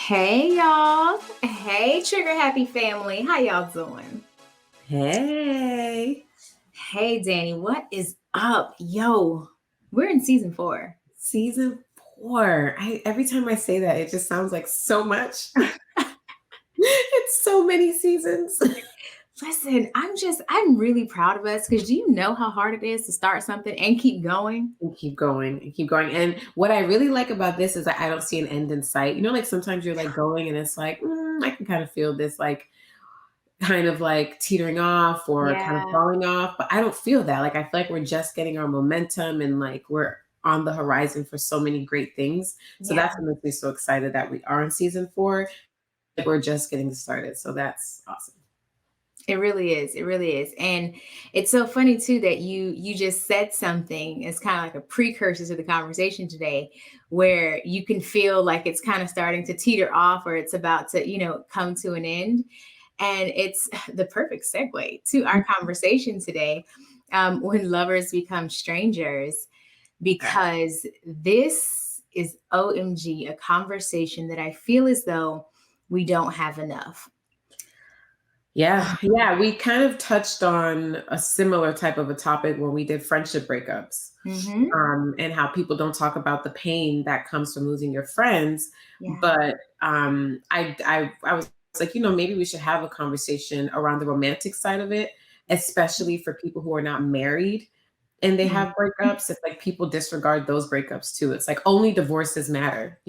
Hey y'all. Hey Trigger Happy family. How y'all doing? Hey, Hey Danny, what is up? Yo, we're in season 4. season 4. Every time I say that, it just sounds like so much. It's so many seasons. Listen, I'm really proud of us because do you know how hard it is to start something and keep going? And keep going and keep going. And what I really like about this is that I don't see an end in sight. You know, like sometimes you're like going and it's like, I can kind of feel this like kind of like teetering off or kind of Yeah, falling off. But I don't feel that. Like I feel like we're just getting our momentum and like we're on the horizon for so many great things. So yeah. that's what makes me so excited that we are in season 4. Like we're just getting started. So that's awesome. It really is. It really is. And it's so funny too that you just said something. It's kind of like a precursor to the conversation today where you can feel like it's kind of starting to teeter off or it's about to, come to an end. And it's the perfect segue to our conversation today, when lovers become strangers, Yeah. because this is OMG, a conversation that I feel as though we don't have enough. Yeah. Yeah. We kind of touched on a similar type of a topic when we did friendship breakups, Hmm. and how people don't talk about the pain that comes from losing your friends. Yeah. But I was like, maybe we should have a conversation around the romantic side of it, especially for people who are not married and they Mm. have breakups. It's like people disregard those breakups too. It's like only divorces matter.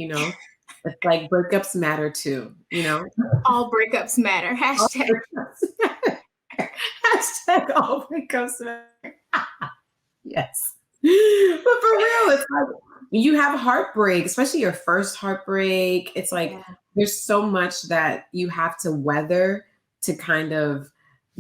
It's like breakups matter too. All breakups matter. All Hashtag. breakups matter. Hashtag all breakups matter. Yes. But for real, it's like you have heartbreak, especially your first heartbreak. It's like Yeah. there's so much that you have to weather to kind of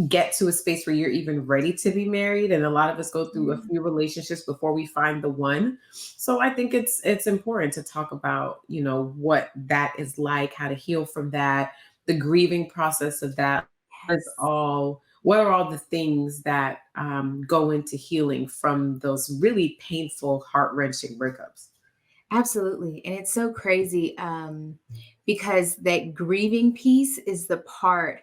get to a space where you're even ready to be married. And a lot of us go through a few relationships before we find the one. So I think it's important to talk about, what that is like, how to heal from that, the grieving process of that. Yes. What are all the things that go into healing from those really painful, heart-wrenching breakups? Absolutely. And it's so crazy, because that grieving piece is the part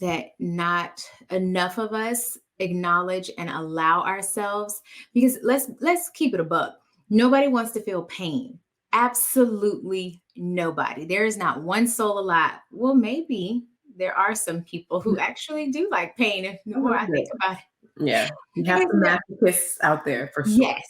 that not enough of us acknowledge and allow ourselves, because let's keep it a buck. Nobody wants to feel pain. Absolutely nobody. There is not one soul alive. Well, maybe there are some people who actually do like pain, if the A more little I think bit. about it. Yeah. You have Okay, so some masochists out there for sure. yes.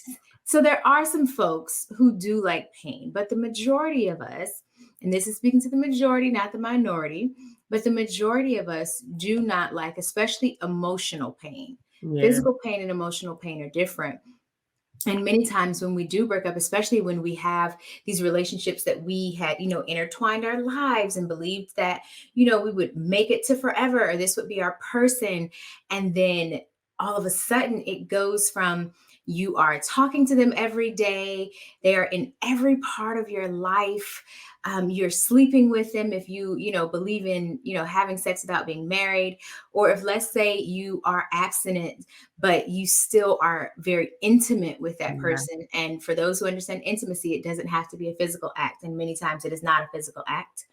So there are some folks who do like pain, but the majority of us, and this is speaking to the majority, not the minority, but the majority of us do not like, especially emotional pain. Yeah. Physical pain and emotional pain are different. And many times when we do break up, especially when we have these relationships that we had, intertwined our lives and believed that, we would make it to forever or this would be our person. And then all of a sudden it goes from you are talking to them every day, they are in every part of your life. You're sleeping with them if believe in, having sex without being married. Or if, let's say, you are abstinent but you still are very intimate with that Yeah. person. And for those who understand intimacy, it doesn't have to be a physical act. And many times it is not a physical act.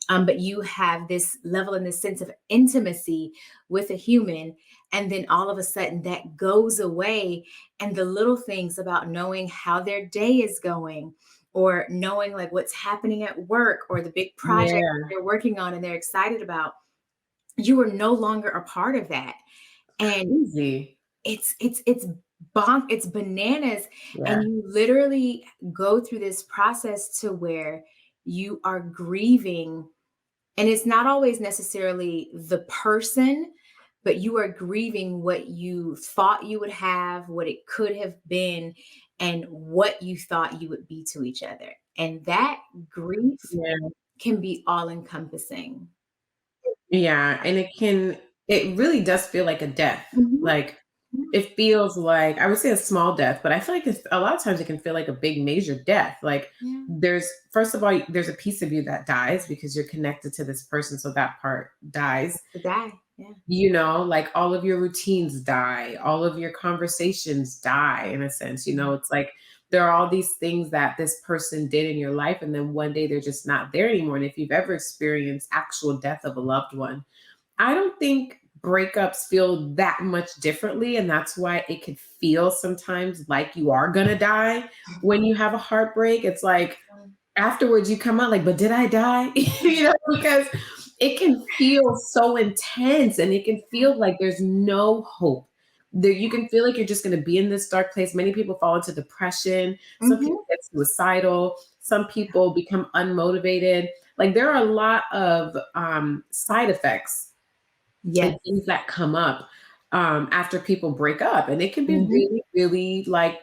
But you have this level and this sense of intimacy with a human. And then all of a sudden that goes away. And the little things about knowing how their day is going, or knowing like what's happening at work, or the big project Yeah. they're working on and they're excited about, you are no longer a part of that. And Easy. it's bananas. And Yeah. you literally go through this process to where you are grieving, and it's not always necessarily the person, but you are grieving what you thought you would have, what it could have been, and what you thought you would be to each other. And that grief Yeah. can be all encompassing. Yeah. And it really does feel like a death. Mhm. Like it feels like, I would say a small death, but I feel like a lot of times it can feel like a big major death. Like Yeah. first of all, there's a piece of you that dies because you're connected to this person. So that part dies. The guy. Yeah. Like all of your routines die, all of your conversations die in a sense. It's like there are all these things that this person did in your life, and then one day they're just not there anymore. And if you've ever experienced actual death of a loved one, I don't think breakups feel that much differently. And that's why it could feel sometimes like you are going to die when you have a heartbreak. It's like afterwards you come out like, but did I die? Because it can feel so intense and it can feel like there's no hope. There, you can feel like you're just going to be in this dark place. Many people fall into depression. Some Hmm. people get suicidal. Some people become unmotivated. Like there are a lot of side effects and Yes. things that come up after people break up, and it can be Hmm. really, really like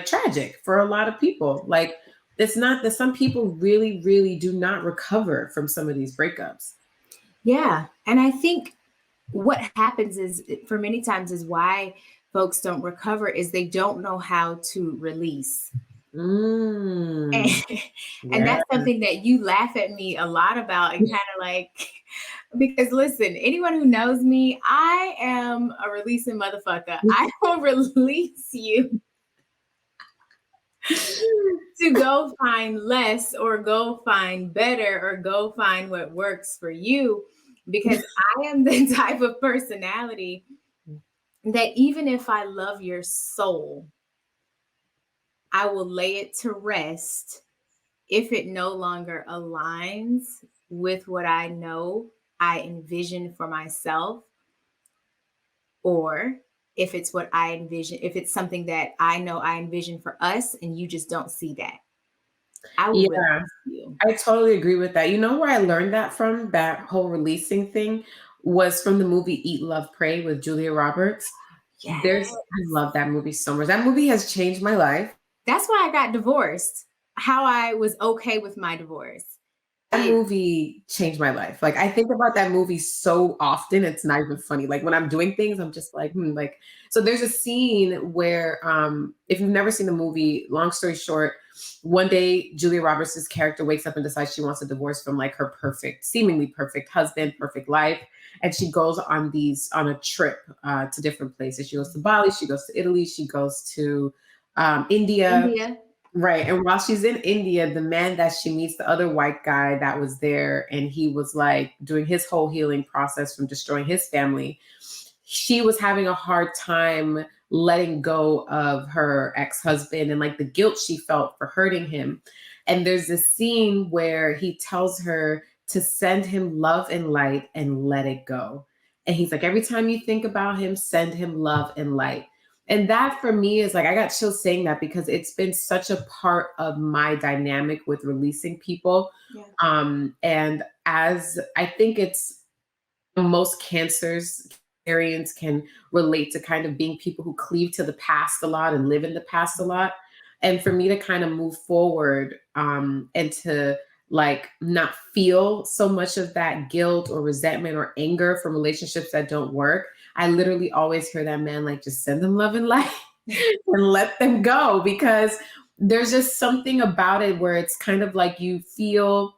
tragic for a lot of people. Like it's not that some people really, really do not recover from some of these breakups. Yeah. And I think what happens is, for many times, is why folks don't recover is they don't know how to release. And, Mm, and yeah. that's something that you laugh at me a lot about, and kind of like, because listen, anyone who knows me, I am a releasing motherfucker. I will release you to go find less, or go find better, or go find what works for you, because I am the type of personality that even if I love your soul, I will lay it to rest if it no longer aligns with what I know I envision for myself, or if it's what I envision, if it's something that I know I envision for us and you just don't see that, I will release Yeah, you. I totally agree with that. You know where I learned that from? That whole releasing thing was from the movie Eat, Love, Pray with Julia Roberts. Yes. I love that movie so much. That movie has changed my life. That's why I got divorced. How I was okay with my divorce. That It movie changed my life. Like I think about that movie so often, it's not even funny. Like when I'm doing things, I'm just like, like so there's a scene where if you've never seen the movie, long story short, one day Julia Roberts' character wakes up and decides she wants a divorce from like her perfect, seemingly perfect husband, perfect life. And she goes on a trip to different places. She goes to Bali, she goes to Italy, she goes to India. India. Right. And while she's in India, the man that she meets, the other white guy that was there, and he was like doing his whole healing process from destroying his family, she was having a hard time letting go of her ex-husband and like the guilt she felt for hurting him. And there's this scene where he tells her to send him love and light and let it go. And he's like, every time you think about him, send him love and light. And that for me is like, I got chills saying that because it's been such a part of my dynamic with releasing people. Yeah. And as I think it's most cancerians can relate to kind of being people who cleave to the past a lot and live in the past a lot. And for me to kind of move forward and to like not feel so much of that guilt or resentment or anger from relationships that don't work, I literally always hear that man like, just send them love and light and let them go, because there's just something about it where it's kind of like you feel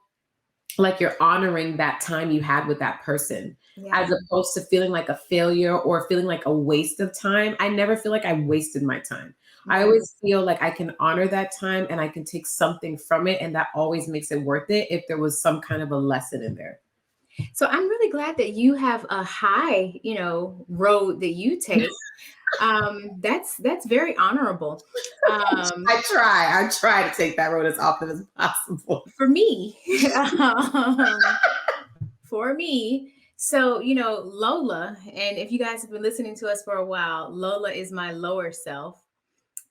like you're honoring that time you had with that person, Yeah. as opposed to feeling like a failure or feeling like a waste of time. I never feel like I wasted my time. I Yeah. always feel like I can honor that time and I can take something from it, and that always makes it worth it if there was some kind of a lesson in there. So I'm really glad that you have a high, road that you take. That's very honorable. Um, I try to take that road as often as possible. for me, for me. So, Lola, and if you guys have been listening to us for a while, Lola is my lower self.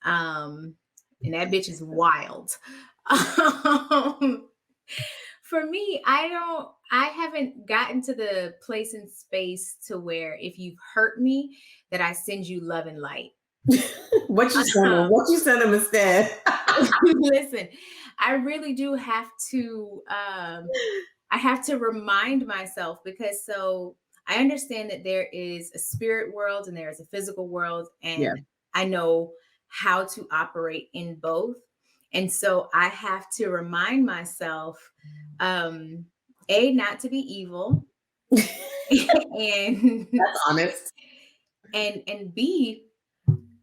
Um, and that bitch is wild. Um, for me, I haven't gotten to the place and space to where if you've hurt me, that I send you love and light. What you send them? What you send them instead? Listen, I really do have to I have to remind myself, because so I understand that there is a spirit world and there is a physical world, Yeah. and I know how to operate in both. And so I have to remind myself, um A, not to be evil, That's and honest. and B,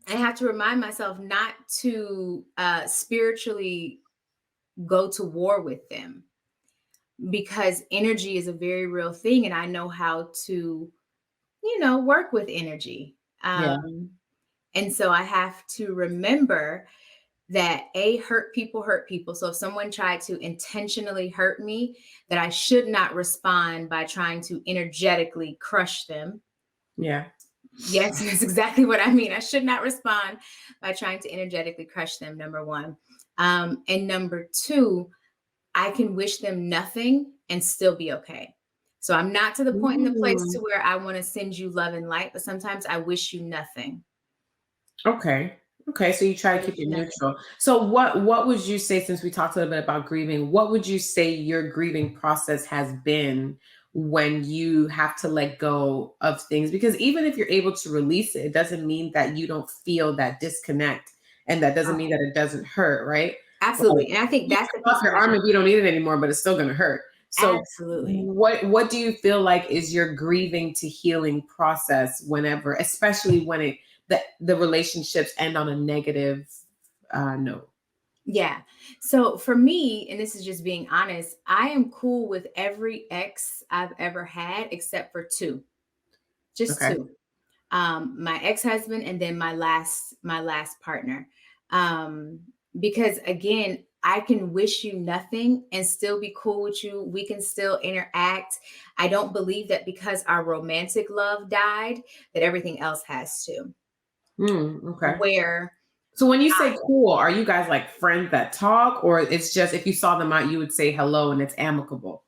I have to remind myself not to spiritually go to war with them, because energy is a very real thing and I know how to, work with energy. Yeah. And so I have to remember that hurt people. So if someone tried to intentionally hurt me, that I should not respond by trying to energetically crush them. Yeah. Yes, that's exactly what I mean. I should not respond by trying to energetically crush them, number one. And number two, I can wish them nothing and still be okay. So I'm not to the point in the place to Mm. where I want to send you love and light, but sometimes I wish you nothing. Okay. Okay. So you try I to keep wish it you nothing. neutral. So what would you say, since we talked a little bit about grieving, what would you say your grieving process has been when you have to let go of things? Because even if you're able to release it, it doesn't mean that you don't feel that disconnect. And that doesn't mean that it doesn't hurt, right? Like, Absolutely. And I think you that's the cut off piece your where arm if you don't need it anymore, but it's still gonna hurt. So absolutely. what do you feel like is your grieving to healing process whenever, especially when the relationships end on a negative note? Yeah. So for me, and this is just being honest, I am cool with every ex I've ever had except for two. Just Okay. two. My ex-husband and then my last partner. Um, because again, I can wish you nothing and still be cool with you. We can still interact. I don't believe that because our romantic love died, that everything else has to. Okay. Where So when you say cool, are you guys like friends that talk, or it's just if you saw them out, you would say hello and it's amicable?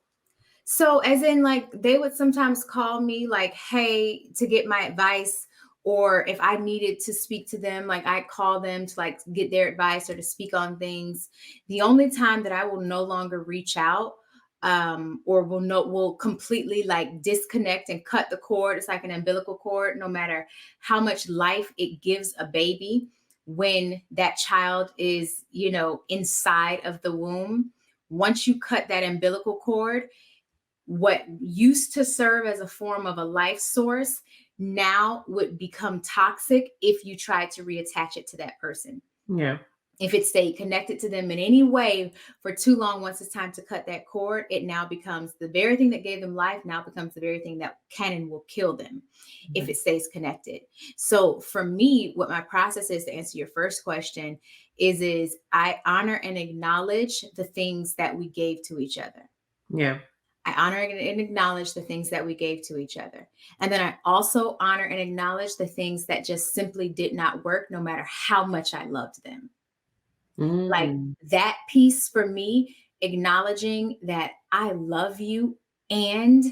So, as in, like, they would sometimes call me, like, hey, to get my advice. Or if I needed to speak to them, like, I'd call them to, like, get their advice or to speak on things. The only time that I will no longer reach out, or will completely like disconnect and cut the cord. It's like an umbilical cord, no matter how much life it gives a baby when that child is, inside of the womb. Once you cut that umbilical cord, what used to serve as a form of a life source now would become toxic if you try to reattach it to that person. Yeah. If it stayed connected to them in any way for too long, once it's time to cut that cord, it now becomes the very thing that gave them life, now becomes the very thing that can and will kill them if Mhm. it stays connected. So for me, what my process is, to answer your first question, is I honor and acknowledge the things that we gave to each other. Yeah. I honor and acknowledge the things that we gave to each other. And then I also honor and acknowledge the things that just simply did not work, no matter how much I loved them. Like Mm. that piece for me, acknowledging that I love you, and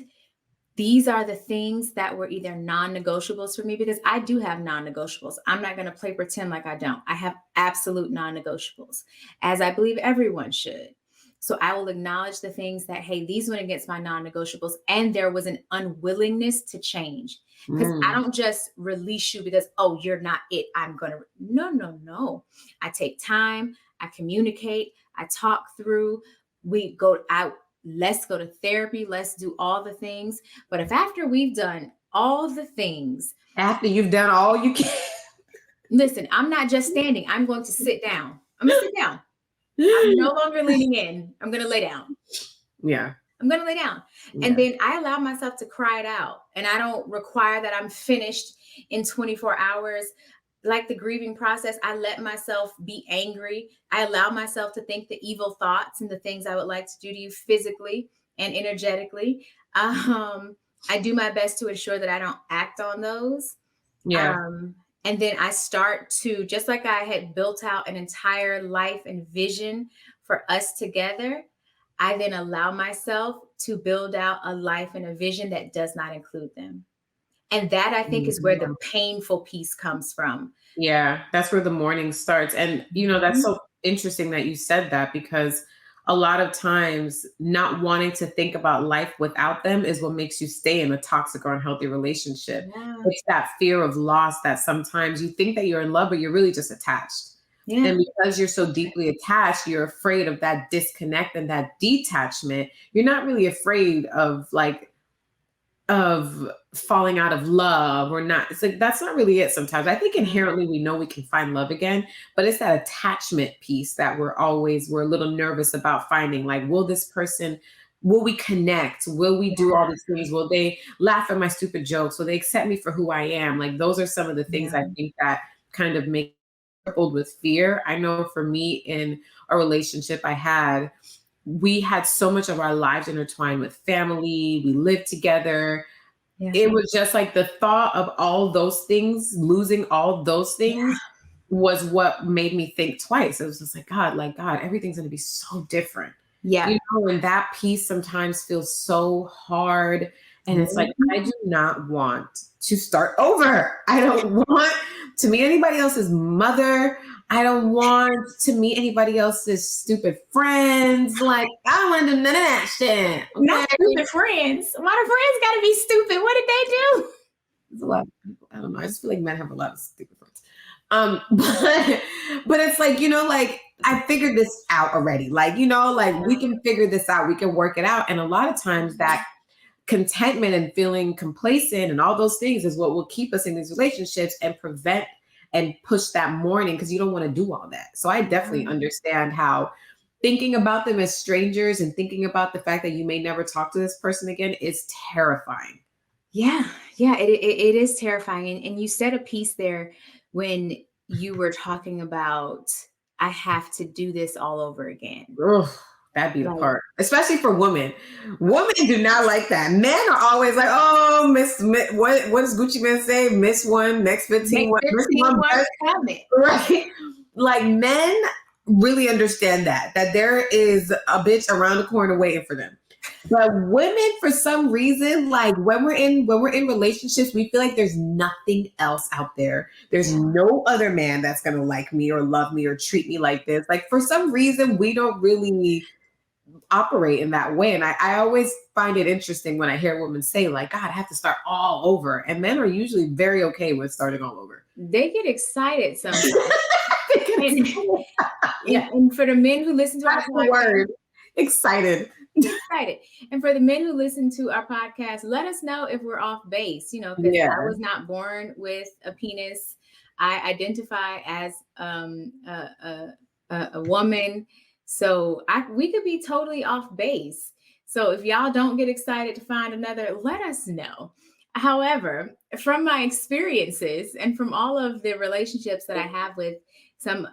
these are the things that were either non-negotiables for me, because I do have non-negotiables. I'm not going to play pretend like I don't. I have absolute non-negotiables, as I believe everyone should. So I will acknowledge the things that, hey, these went against my non-negotiables, and there was an unwillingness to change. Because I Mm. don't just release you because, oh, you're not it. I'm going to, no, no, no. I take time, I communicate, I talk through, we go out, let's go to therapy, let's do all the things. But if after we've done all the things, After you've done all you can. listen, I'm not just standing, I'm going to sit down. I'm going to sit down. I'm no longer leaning in. I'm going to lay down. Yeah. I'm going to lay down. And Yeah. then I allow myself to cry it out. And I don't require that I'm finished in 24 hours. Like the grieving process, I let myself be angry. I allow myself to think the evil thoughts and the things I would like to do to you physically and energetically. I do my best to ensure that I don't act on those. Yeah. Um, and then I start to, just like I had built out an entire life and vision for us together, I then allow myself to build out a life and a vision that does not include them. And that, I think, is where the Mhm. painful piece comes from. Yeah, that's where the morning starts. And, that's Mhm. so interesting that you said that, because a lot of times not wanting to think about life without them is what makes you stay in a toxic or unhealthy relationship. Yeah. It's that fear of loss that sometimes you think that you're in love, but you're really just attached. Yeah. And because you're so deeply attached, you're afraid of that disconnect and that detachment. You're not really afraid of like of falling out of love or not. It's like that's not really it sometimes. I think inherently we know we can find love again, but it's that attachment piece that we're a little nervous about finding. Like, will this person, will we connect? Will we do all these things? Will they laugh at my stupid jokes? Will they accept me for who I am? Like those are some of the things I Yeah. think that kind of make crippled with fear. I know for me in a relationship I had, we had so much of our lives intertwined with family. We lived together. Yeah. It was just like the thought of all those things, losing all those Yeah. things was what made me think twice. It was just like, God, everything's going to be so different. Yeah. And that piece sometimes feels so hard. And it's like, Mhm. I do not want to start over. I don't want to meet anybody else's mother. I don't want to meet anybody else's stupid friends. Like, I don't want to do none of that shit. Not Okay. stupid friends. Why do friends got to be stupid? What did they do? There's a lot of people. I don't know. I just feel like men have a lot of stupid friends. But it's like, like I figured this out already. Like, like we can figure this out. We can work it out. And a lot of times that contentment and feeling complacent and all those things is what will keep us in these relationships and prevent and push that mourning because you don't want to do all that. So I definitely understand how thinking about them as strangers and thinking about the fact that you may never talk to this person again is terrifying. Yeah, yeah, it is terrifying. And you said a piece there when you were talking about, I have to do this all over again. Ugh, that'd be the Like, part, especially for women. Women do not like that. Men are always like, "Oh, what does Gucci Man say? Miss one, next 15 next one, miss 15 one months best." coming. Right? Like men really understand that there is a bitch around the corner waiting for them. But women, for some reason, like when we're in relationships, we feel like there's nothing else out there. There's no other man that's gonna like me or love me or treat me like this. Like for some reason, we don't really operate in that way. And I always find it interesting when I hear women say, like, God, I have to start all over. And men are usually very okay with starting all over. They get excited sometimes. And, Yeah, and for the men who listen to our that's the podcast, word. Excited. excited. And for the men who listen to our podcast, let us know if we're off base, because I Yeah. was not born with a penis. I identify as a woman. So we could be totally off base. So if y'all don't get excited to find another, let us know. However, from my experiences and from all of the relationships that I have with some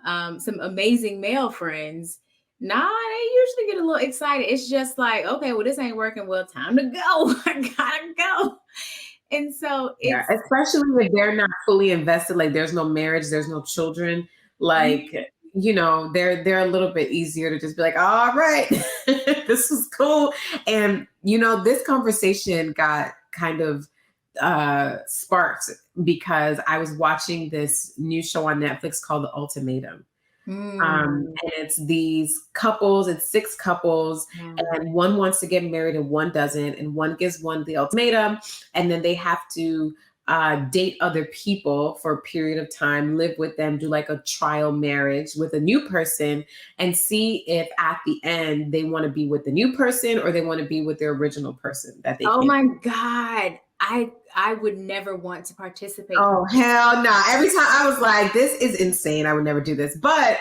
amazing male friends, nah, they usually get a little excited. It's just like, okay, well, this ain't working. Well, time to go. I gotta go. And so Yeah, it's especially if they're not fully invested, like there's no marriage, there's no children, like they're a little bit easier to just be like, all right, this is cool. And this conversation got kind of sparked because I was watching this new show on Netflix called The Ultimatum. mm, And it's these couples, it's six couples, yeah. and one wants to get married and one doesn't, and one gives one the ultimatum, and then they have to date other people for a period of time, live with them, do like a trial marriage with a new person, and see if at the end they want to be with the new person or they want to be with their original person that they Oh came. my God. I would never want to participate in Oh, hell no. Every time I was like, this is insane. I would never do this. But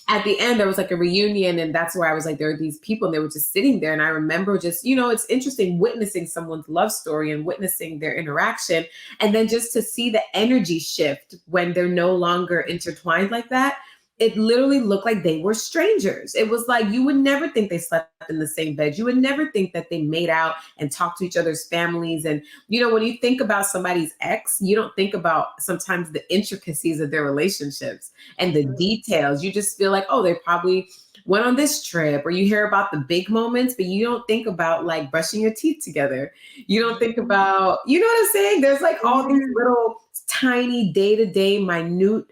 at the end, there was like a reunion. And that's where I was like, there are these people and they were just sitting there. And I remember just, it's interesting witnessing someone's love story and witnessing their interaction. And then just to see the energy shift when they're no longer intertwined like that. It literally looked like they were strangers. It was like you would never think they slept in the same bed. You would never think that they made out and talked to each other's families. And when you think about somebody's ex, you don't think about sometimes the intricacies of their relationships and the details. You just feel like, oh, they probably went on this trip, or you hear about the big moments, but you don't think about like brushing your teeth together. You don't think about, you know what I'm saying? There's like all these little tiny day-to-day minute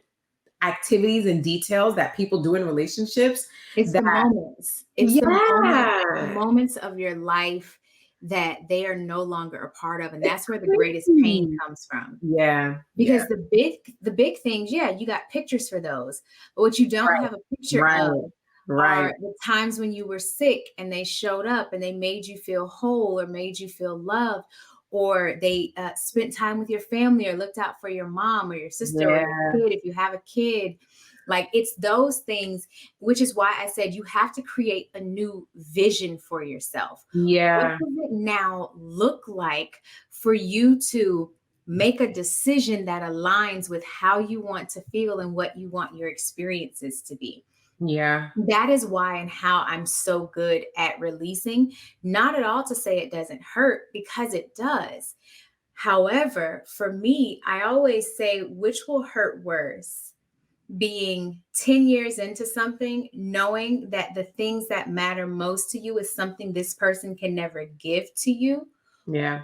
activities and details that people do in relationships it's the that, moments. It's the yeah, moments of your life that they are no longer a part of. And it's that's where the greatest pain crazy. comes from. Yeah, yeah, Because the big things, yeah, you got pictures for those. But what you don't right, have a picture right, of right. are the times when you were sick and they showed up and they made you feel whole or made you feel loved, or they spent time with your family or looked out for your mom or your sister or your Yeah. kid if you have a kid. Like it's those things, which is why I said you have to create a new vision for yourself. What Yeah. does it now look like for you to make a decision that aligns with how you want to feel and what you want your experiences to be? Yeah. That is why and how I'm so good at releasing. Not at all to say it doesn't hurt, because it does. However, for me, I always say, which will hurt worse? Being 10 years into something, knowing that the things that matter most to you is something this person can never give to you, Yeah.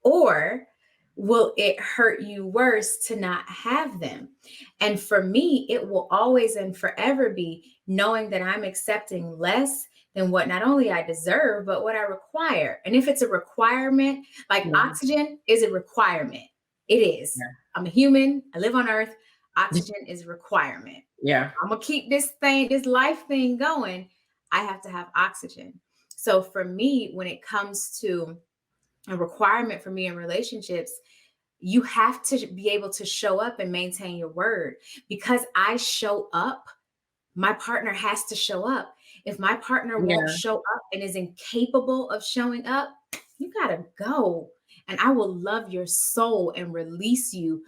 or will it hurt you worse to not have them? And for me, it will always and forever be knowing that I'm accepting less than what not only I deserve, but what I require. And if it's a requirement, like Yeah. oxygen is a requirement. It is. I'm a human, I live on earth. Yeah. Oxygen is a requirement. Yeah. I'm gonna keep this thing, this life thing going. I have to have oxygen. So for me, when it comes to a requirement for me in relationships, you have to be able to show up and maintain your word. Because I show up, my partner has to show up. If my partner won't Yeah. show up and is incapable of showing up, you gotta go. And I will love your soul and release you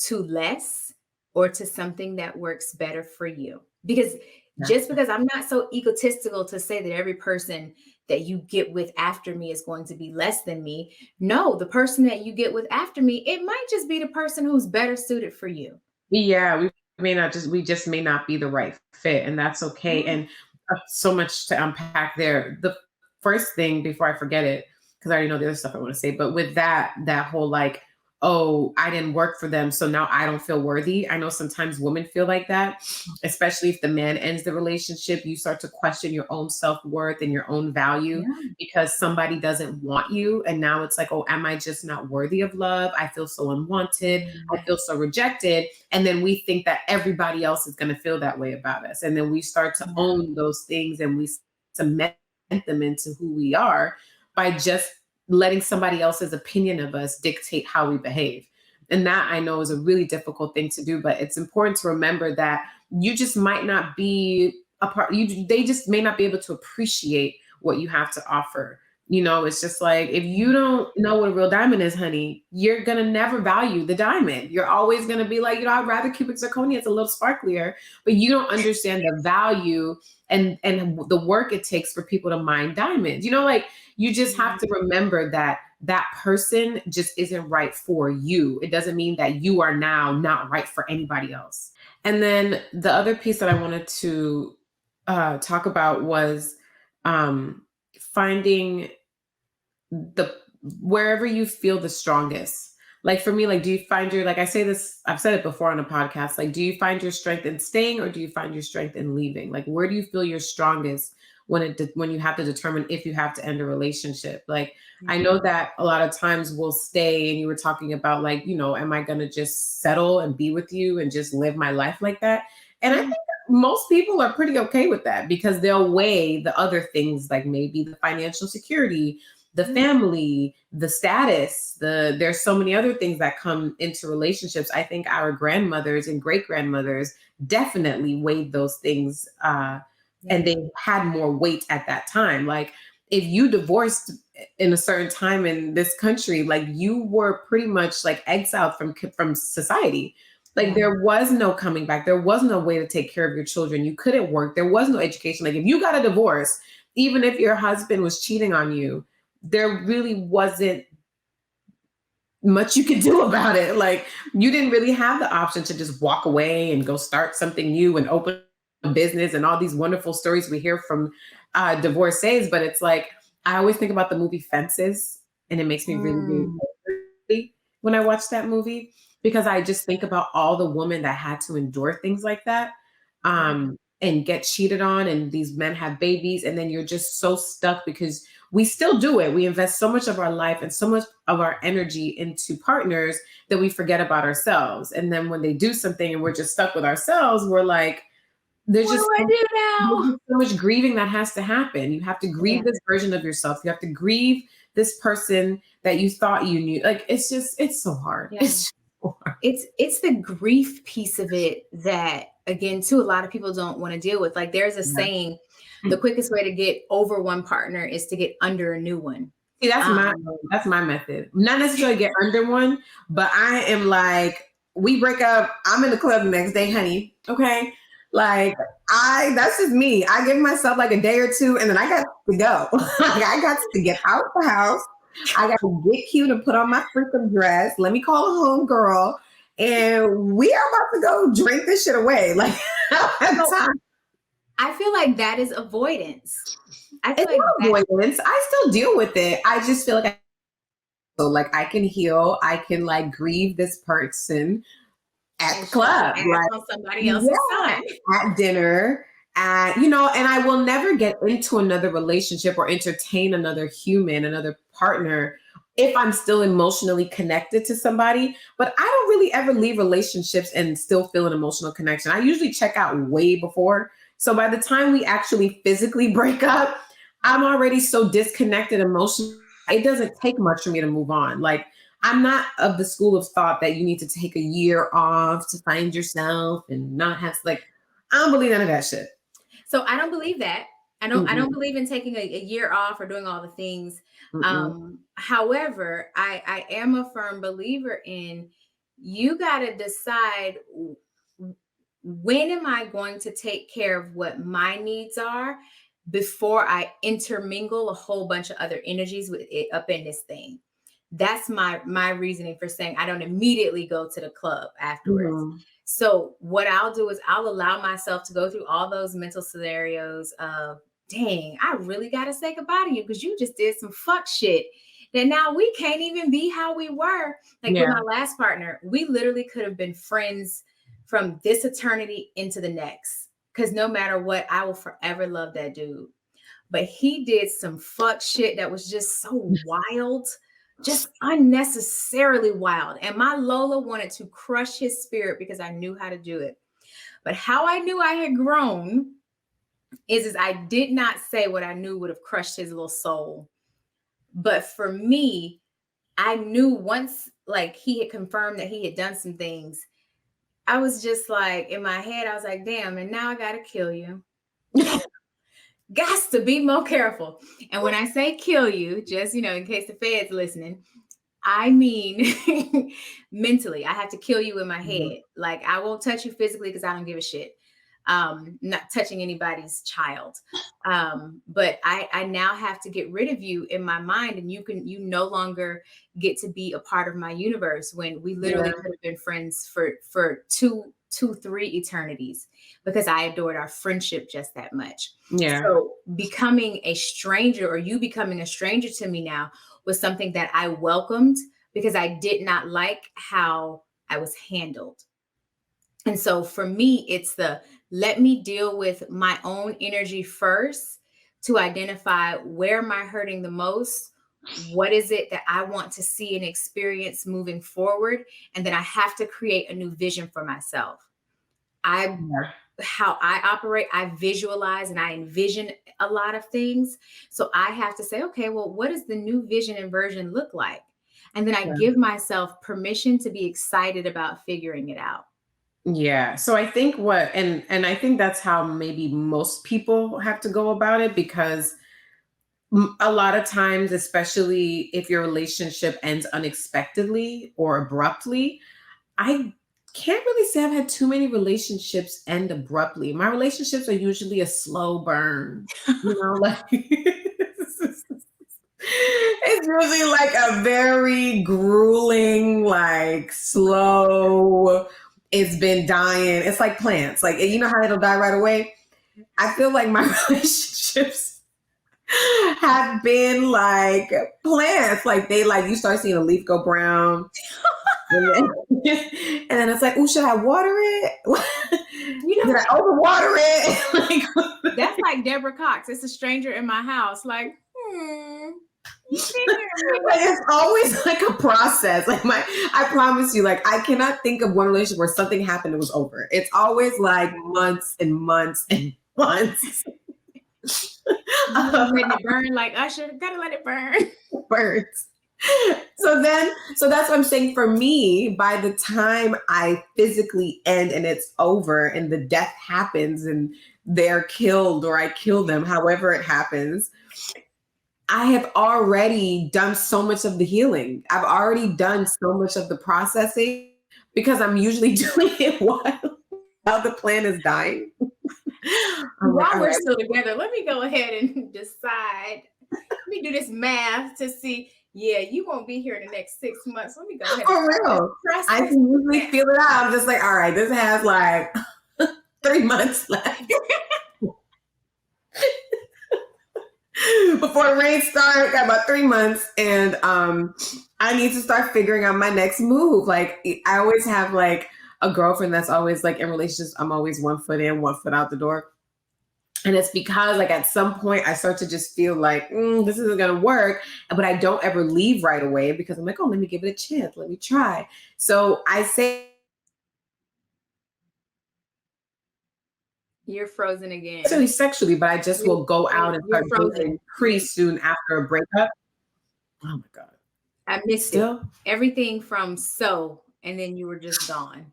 to less or to something that works better for you. Because Yeah. just because I'm not so egotistical to say that every person that you get with after me is going to be less than me. No, the person that you get with after me, it might just be the person who's better suited for you. Yeah, we just may not be the right fit, and that's okay. Yeah. And so much to unpack there. The first thing before I forget it, because I already know the other stuff I want to say, but with that whole like, oh, I didn't work for them, so now I don't feel worthy. I know sometimes women feel like that, especially if the man ends the relationship. You start to question your own self-worth and your own value Yeah. because somebody doesn't want you. And now it's like, oh, am I just not worthy of love? I feel so unwanted. I Mm. feel so rejected. And then we think that everybody else is going to feel that way about us. And then we start to Yeah. own those things and we cement them into who we are by just letting somebody else's opinion of us dictate how we behave. And that I know is a really difficult thing to do, but it's important to remember that you just might not be a part, they just may not be able to appreciate what you have to offer. It's just like if you don't know what a real diamond is, honey, you're gonna never value the diamond. You're always gonna be like, I'd rather cubic zirconia, it's a little sparklier, but you don't understand the value and the work it takes for people to mine diamonds. Like you just have to remember that that person just isn't right for you. It doesn't mean that you are now not right for anybody else. And then the other piece that I wanted to talk about was finding the wherever you feel the strongest. Like for me, like do you find your, like I say this, I've said it before on a podcast, like do you find your strength in staying or do you find your strength in leaving? Like where do you feel your strongest when you have to determine if you have to end a relationship? Like I know that a lot of times we'll stay, and you were talking about like, am I going to just settle and be with you and just live my life like that? And I Yeah. think most people are pretty okay with that because they'll weigh the other things, like maybe the financial security, the Yeah. family, the status, there's so many other things that come into relationships. I think our grandmothers and great grandmothers definitely weighed those things, and Yeah. they had more weight at that time. Like if you divorced in a certain time in this country, like you were pretty much like exiled from society. Like Yeah. there was no coming back. There was no way to take care of your children. You couldn't work. There was no education. Like if you got a divorce, even if your husband was cheating on you, there really wasn't much you could do about it. Like you didn't really have the option to just walk away and go start something new and open a business and all these wonderful stories we hear from divorcees. But it's like I always think about the movie Fences, and it makes me really, really Mm. angry when I watch that movie because I just think about all the women that had to endure things like that. Yeah. And get cheated on, and these men have babies, and then you're just so stuck because we still do it. We invest so much of our life and so much of our energy into partners that we forget about ourselves. And then when they do something and we're just stuck with ourselves, we're like, there's What just do I do now? so much grieving that has to happen. You have to Yeah. grieve this version of yourself. You have to grieve this person that you thought you knew. Like, it's so hard. Yeah. It's so hard. It's the grief piece of it that, again, too, a lot of people don't want to deal with. Like, there's a Yeah. saying, the quickest way to get over one partner is to get under a new one. See, Um, that's my method. Not necessarily get under one, but I am like, we break up, I'm in the club the next day, honey. Okay. Like, that's just me. I give myself like a day or two and then I got to go. Like, I got to get out the house. I got to get cute and put on my freaking dress. Let me call a home girl. And we are about to go drink this shit away. Like, so I feel like that is avoidance. I feel it's like not that. avoidance. I still deal with it. I just feel like I can heal. I can like grieve this person at the And show club, ass like, on somebody else's yeah, son. at dinner, at, and I will never get into another relationship or entertain another human, another partner, if I'm still emotionally connected to somebody. But I don't really ever leave relationships and still feel an emotional connection. I usually check out way before. So by the time we actually physically break up, I'm already so disconnected emotionally. It doesn't take much for me to move on. Like, I'm not of the school of thought that you need to take a year off to find yourself and not have, like, I don't believe none of that shit. So I don't believe that. I don't Mm-mm, believe in taking a year off or doing all the things. mm-mm. However, I am a firm believer in, you got to decide, when am I going to take care of what my needs are before I intermingle a whole bunch of other energies with it up in this thing. That's my reasoning for saying I don't immediately go to the club afterwards. Mhm. So what I'll do is I'll allow myself to go through all those mental scenarios of, dang, I really got to say goodbye to you because you just did some fuck shit that now we can't even be how we were. Like with Yeah. my last partner, we literally could have been friends from this eternity into the next. Because no matter what, I will forever love that dude. But he did some fuck shit that was just so wild, just unnecessarily wild. And my Lola wanted to crush his spirit because I knew how to do it. But how I knew I had grown is I did not say what I knew would have crushed his little soul. But for me, I knew once, like, he had confirmed that he had done some things, I was just like, in my head, I was like, damn, and now I gotta kill you. Gots to be more careful. And when I say kill you, just, in case the Fed's listening, I mean mentally. I have to kill you in my Mhm. head. Like, I won't touch you physically because I don't give a shit. Not touching anybody's child. But I now have to get rid of you in my mind, and you no longer get to be a part of my universe, when we Yeah. literally could have been friends for two, 3 eternities, because I adored our friendship just that much. Yeah. So becoming a stranger, or you becoming a stranger to me now, was something that I welcomed because I did not like how I was handled. And so for me, it's the, let me deal with my own energy first to identify, where am I hurting the most? What is it that I want to see and experience moving forward? And then I have to create a new vision for myself. I Yeah. How I operate, I visualize and I envision a lot of things. So I have to say, okay, well, what does the new vision and version look like? And then I Yeah. give myself permission to be excited about figuring it out. Yeah. So I think and I think that's how maybe most people have to go about it, because a lot of times, especially if your relationship ends unexpectedly or abruptly, I can't really say I've had too many relationships end abruptly. My relationships are usually a slow burn, like it's usually like a very grueling, like slow, it's been dying. It's like plants. Like, you know how it'll die right away? I feel like my relationships have been like plants. Like, you start seeing a leaf go brown. And then, and then it's like, oh, should I water it? You know Did I what? overwater it? That's like Deborah Cox. It's a stranger in my house. Like, you've been here a minute. Like, it's always like a process. I promise you, like, I cannot think of one relationship where something happened and it was over. It's always like months and months and months. You letting it burn like Usher. Gotta let it burn. words. So that's what I'm saying. For me, by the time I physically end and it's over and the death happens and they're killed or I kill them, however it happens, I have already done so much of the healing. I've already done so much of the processing because I'm usually doing it while the plan is dying. I'm like, While all we're right, still together, let me go ahead and decide. Let me do this math to see. Yeah, you won't be here in the next 6 months. Let me go ahead and for start this real. I process can usually now. feel it out. I'm just like, all right, this has like 3 months left before the rain starts. Got about 3 months, and I need to start figuring out my next move. Like I always have like a girlfriend that's always like in relationships. I'm always 1 foot in, 1 foot out the door. And it's because, like, at some point, I start to just feel like this isn't going to work. But I don't ever leave right away because I'm like, oh, let me give it a chance. Let me try. So I say, You're frozen not necessarily again. sexually, but I just will go out and You're start dating frozen. pretty soon after a breakup. Oh my God. I missed it. Still? Everything from so, and then you were just gone.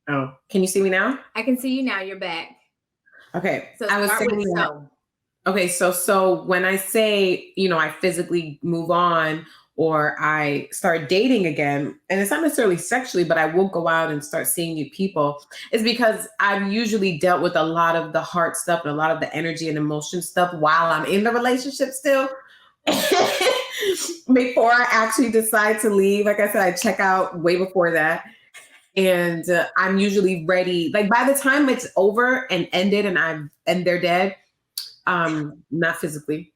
Oh, can you see me now? I can see you now. You're back. Okay. So I was start saying with that. so. Okay, so when I say, I physically move on or I start dating again, and it's not necessarily sexually, but I will go out and start seeing new people, is because I've usually dealt with a lot of the heart stuff and a lot of the energy and emotion stuff while I'm in the relationship still. Before I actually decide to leave, like I said, I check out way before that. And I'm usually ready. Like by the time it's over and ended and they're dead, not physically,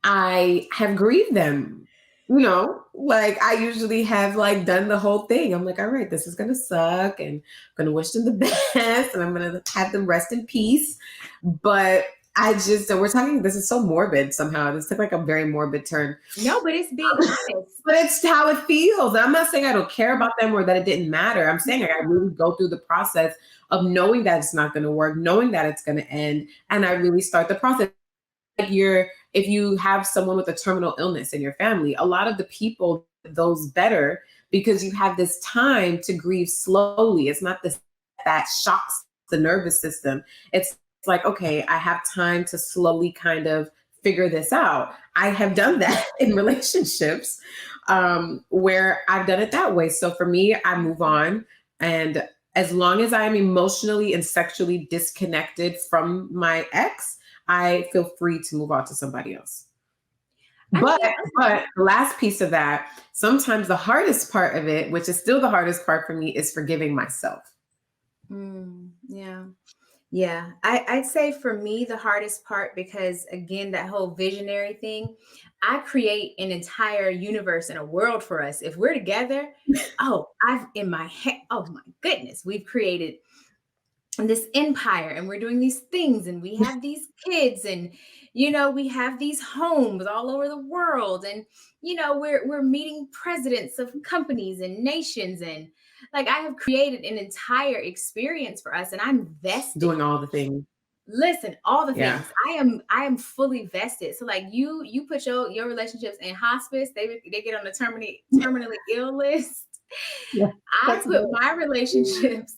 I have grieved them. Like I usually have like done the whole thing. I'm like, all right, this is gonna suck, and I'm gonna wish them the best, and I'm gonna have them rest in peace. But I just we're talking. This is so morbid somehow. This took like a very morbid turn, No, but it's being honest. but it's how it feels. I'm not saying I don't care about them or that it didn't matter. I'm saying like, I really go through the process of knowing that it's not going to work, knowing that it's going to end, and I really start the process. Like if you have someone with a terminal illness in your family, a lot of the people those better because you have this time to grieve slowly. It's not this that shocks the nervous system. It's like, okay, I have time to slowly kind of figure this out. I have done that in relationships where I've done it that way. So for me, I move on. And as long as I'm emotionally and sexually disconnected from my ex, I feel free to move on to somebody else. I But mean, but the last piece of that, sometimes the hardest part of it, which is still the hardest part for me, is forgiving myself. yeah. Yeah, I'd say for me, the hardest part, because again, that whole visionary thing, I create an entire universe and a world for us. If we're together, oh, I've in my head, oh my goodness, we've created this empire and we're doing these things and we have these kids and we have these homes all over the world and we're meeting presidents of companies and nations and like I have created an entire experience for us and I'm vested. Doing all the things. Listen, all the Yeah. things. I am fully vested. So like you put your relationships in hospice, they get on the terminally ill list. Yeah. I That's put good. my relationships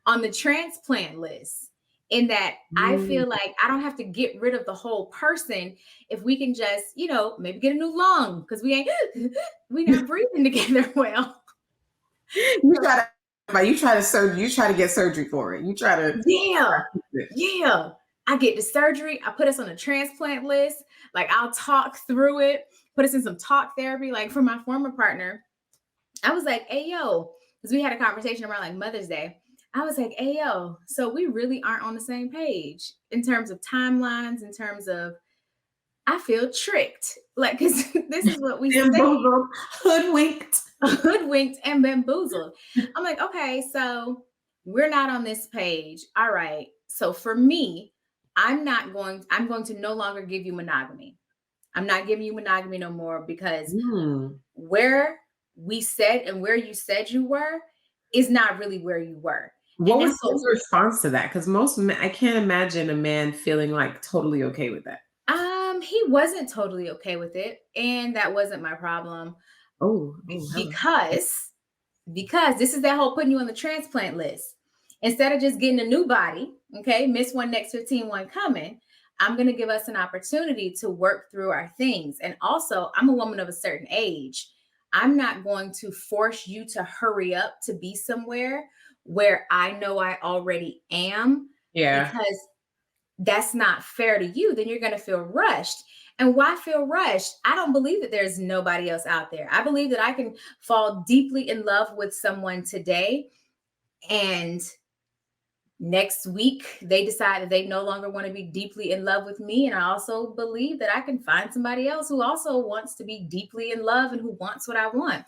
on the transplant list in that I Mm. feel like I don't have to get rid of the whole person if we can just, maybe get a new lung because we not breathing together well. You try you try to get surgery for it. You try to Yeah. fix it. Yeah. I get the surgery. I put us on a transplant list. Like I'll talk through it, put us in some talk therapy. Like for my former partner, I was like, hey, yo, because we had a conversation around like Mother's Day. I was like, hey, yo, so we really aren't on the same page in terms of timelines, in terms of, I feel tricked. Like, because this is what we say, Bamboozled, hoodwinked. hoodwinked and bamboozled. I'm like, okay, so we're not on this page. All right. So for me, I'm going to no longer give you monogamy. I'm not giving you monogamy no more because Mm. where we said and where you said you were is not really where you were. What And was that's his response to that? Because most men, I can't imagine a man feeling like totally okay with that. He wasn't totally okay with it, and that wasn't my problem Oh, oh, hello. because this is that whole putting you on the transplant list. Instead of just getting a new body, okay, miss one next 15, one coming, I'm going to give us an opportunity to work through our things. And also, I'm a woman of a certain age. I'm not going to force you to hurry up to be somewhere where I know I already am, Yeah. because that's not fair to you. Then you're going to feel rushed. And why feel rushed? I don't believe that there's nobody else out there. I believe that I can fall deeply in love with someone today, and next week they decide that they no longer want to be deeply in love with me. And I also believe that I can find somebody else who also wants to be deeply in love and who wants what I want.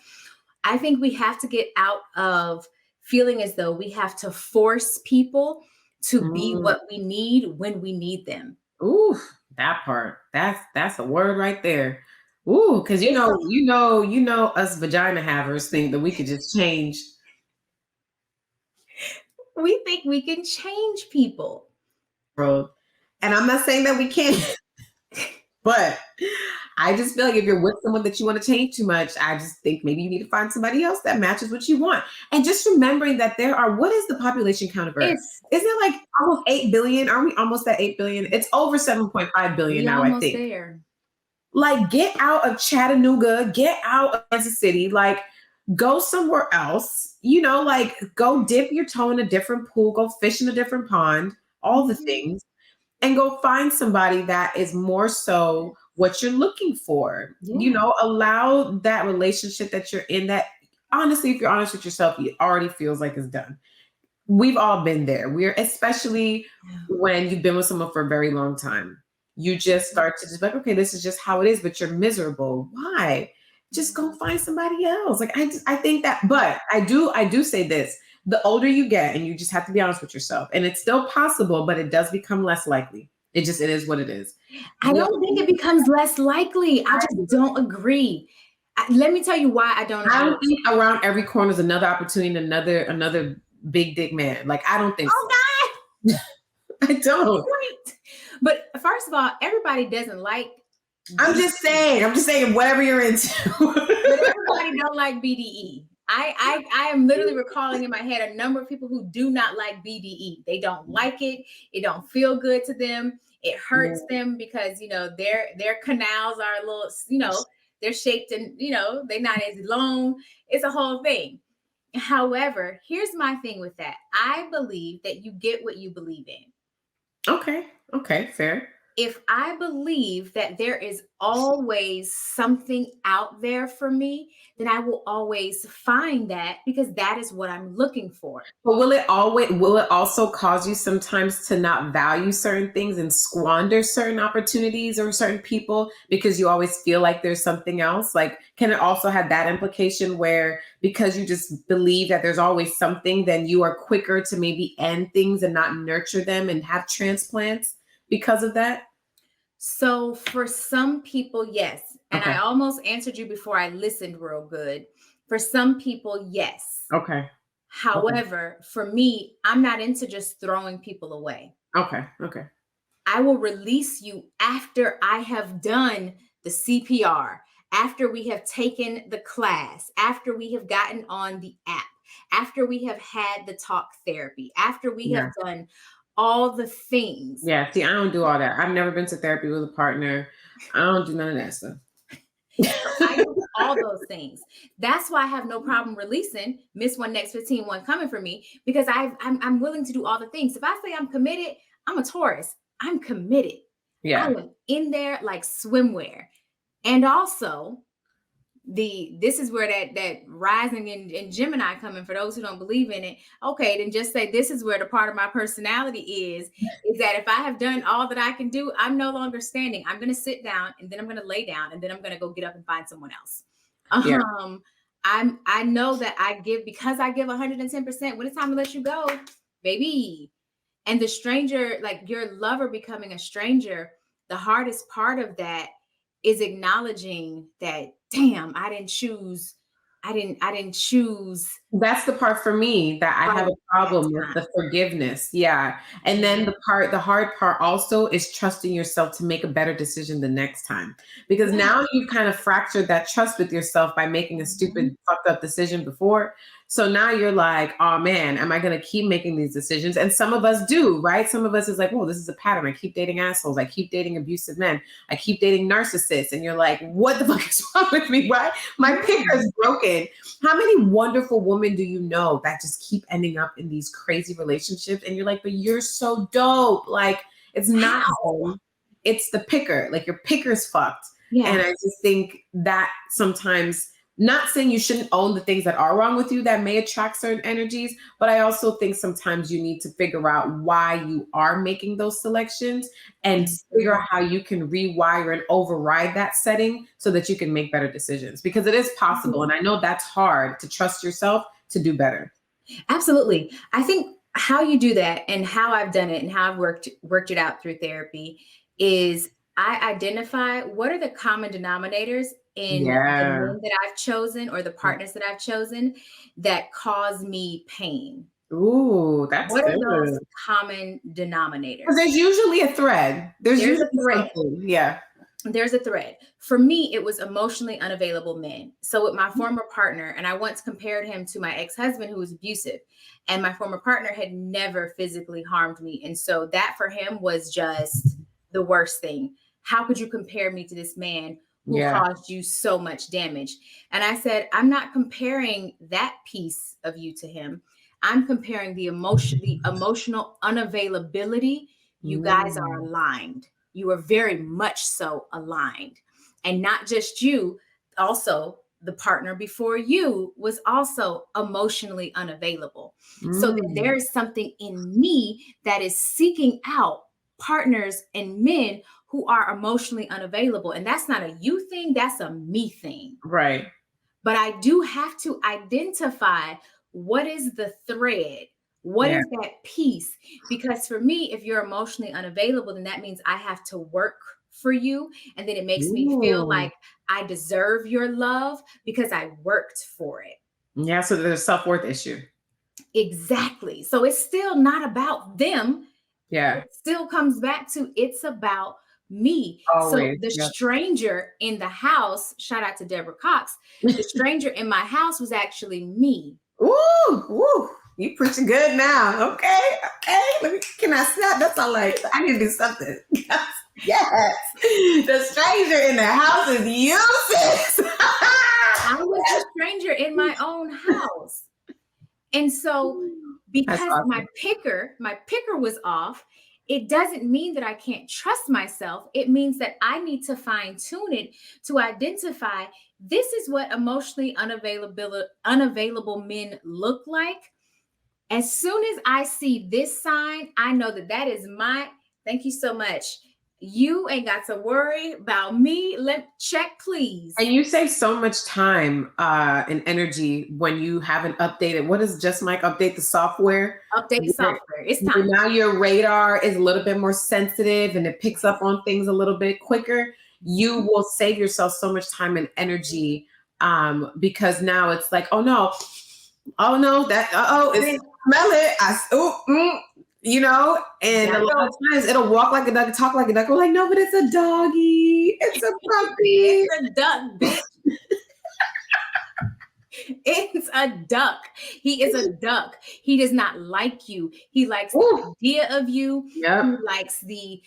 I think we have to get out of feeling as though we have to force people to be Mm. what we need when we need them. Ooh, that part. That's a word right there. Ooh, because It's a, us vagina havers think that we could just change. we think we can change people. Bro. And I'm not saying that we can't, but I just feel like if you're with someone that you want to change too much, I just think maybe you need to find somebody else that matches what you want. And just remembering that there are, what is the population count of Earth? It's Isn't it like almost 8 billion? Are we almost at 8 billion? It's over 7.5 billion we now, I almost think. there. Like, get out of Chattanooga, get out of Kansas City, like, go somewhere else, like, go dip your toe in a different pool, go fish in a different pond, all the Mhm. things, and go find somebody that is more so what you're looking for. Yeah. Allow that relationship that you're in, that honestly, if you're honest with yourself, it already feels like it's done. We've all been there. We're especially when you've been with someone for a very long time. You just start to just be like, okay, this is just how it is, but you're miserable. Why? Just go find somebody else. Like, I think that, but I do say this. The older you get, and you just have to be honest with yourself, and it's still possible, but it does become less likely. It is what it is. I The don't think it becomes less likely. I just don't agree. Let me tell you why I don't I agree. don't think around every corner is another opportunity, another big dick man. Like, I don't think Oh so. I don't. God, wait. But first of all, everybody doesn't like I'm just saying whatever you're into. but everybody don't like BDE. I am literally recalling in my head a number of people who do not like BDE. They don't like it. It don't feel good to them. It hurts them because their canals are a little, they're shaped and they're not as long. It's a whole thing. However, here's my thing with that. I believe that you get what you believe in. Okay. Okay. Fair. If I believe that there is always something out there for me, then I will always find that, because that is what I'm looking for. But will it also cause you sometimes to not value certain things and squander certain opportunities or certain people because you always feel like there's something else? Like, can it also have that implication where because you just believe that there's always something, then you are quicker to maybe end things and not nurture them and have transplants because of that? So for some people, yes. And I Okay. almost answered you before I listened real good. For some people, yes. Okay. Okay. However, for me, I'm not into just throwing people away. Okay. Okay. I will release you after I have done the CPR, after we have taken the class, after we have gotten on the app, after we have had the talk therapy, after we have Yeah. done all the things. Yeah. See, I don't do all that. I've never been to therapy with a partner. I don't do none of that stuff. So I do all those things. That's why I have no problem releasing miss one next 15, one coming for me, because I'm willing to do all the things. If I say I'm committed, I'm a Taurus. I'm committed. I Yeah. am in there like swimwear. And also, this is where that rising in Gemini coming, for those who don't believe in it. Okay, then just say this is where the part of my personality is that if I have done all that I can do, I'm no longer standing. I'm going to sit down, and then I'm going to lay down, and then I'm going to go get up and find someone else. Yeah. I know that because I give 110%. When it's time to let you go, baby. And the stranger, like your lover becoming a stranger, the hardest part of that is acknowledging that, damn, I didn't choose I didn't choose That's the part for me that I have right a that problem with, time. the forgiveness. Yeah. And then Mhm. the hard part also is trusting yourself to make a better decision the next time. Because Yeah. now you've kind of fractured that trust with yourself by making a Mhm. stupid, fucked up decision before. So now you're like, oh man, am I going to keep making these decisions? And some of us do, right? Some of us is like, oh, this is a pattern. I keep dating assholes. I keep dating abusive men. I keep dating narcissists. And you're like, what the fuck is wrong with me? Why? My picker Yeah. is broken. How many wonderful women do you know that just keep ending up in these crazy relationships? And you're like, but you're so dope. Like, it's not How? them, it's the picker. Like, your picker's fucked. And Yeah. I just think that sometimes, not saying you shouldn't own the things that are wrong with you that may attract certain energies, but I also think sometimes you need to figure out why you are making those selections and figure Mhm. out how you can rewire and override that setting so that you can make better decisions, because it is possible. And I know that's hard to trust yourself to do better. Absolutely. I think how you do that and how I've done it and how I've worked it out through therapy is I identify what are the common denominators in the Yeah. men that I've chosen or the partners that I've chosen that cause me pain. Ooh, that's What are good. those common Because denominators? there's usually a thread. There's There's usually a thread. something. Yeah. There's a thread. For me, it was emotionally unavailable men. So with my former partner, and I once compared him to my ex-husband who was abusive, and my former partner had never physically harmed me. And so that for him was just the worst thing. How could you compare me to this man who Yeah. caused you so much damage? And I said, I'm not comparing that piece of you to him. I'm comparing the emotional unavailability. You guys are Mm. aligned. You are very much so aligned. And not just you, also the partner before you was also emotionally unavailable. So then Mm. there is something in me that is seeking out partners and men who are emotionally unavailable. And that's not a you thing, that's a me thing. Right. But I do have to identify what is the thread? What Yeah. is that piece? Because for me, if you're emotionally unavailable, then that means I have to work for you. And then it makes me feel Ooh. like I deserve your love because I worked for it. Yeah. So there's a self-worth issue. Exactly. So it's still not about them. Yeah. It still comes back to it's about me. So Always. the Yep. stranger in the house, shout out to Deborah Cox, the stranger in my house was actually me. Ooh, ooh. You preaching good now. Okay. Okay. Let me, can I snap? That's all like, I need to do something. Yes. The stranger in the house is useless. I was the stranger in my own house. And so That's because awesome. my picker was off, it doesn't mean that I can't trust myself. It means that I need to fine tune it to identify this is what emotionally unavailable men look like. As soon as I see this sign, I know that that is my, thank you so much. You ain't got to worry about me. Let check, please. And you save so much time and energy when you haven't updated. What does Just Mike update the software? Update the Where- software. It's where time. now your radar is a little bit more sensitive and it picks up on things a little bit quicker. You will save yourself so much time and energy because now it's like, oh no, that it's smell it. You know, and a Gotta lot of go. times it'll walk like a duck, talk like a duck. We're like, no, but it's a doggy, it's a It's puppy. a duck, bitch. It's a duck. He is a duck. He does not like you. He likes the Ooh, idea of you. He yep. likes the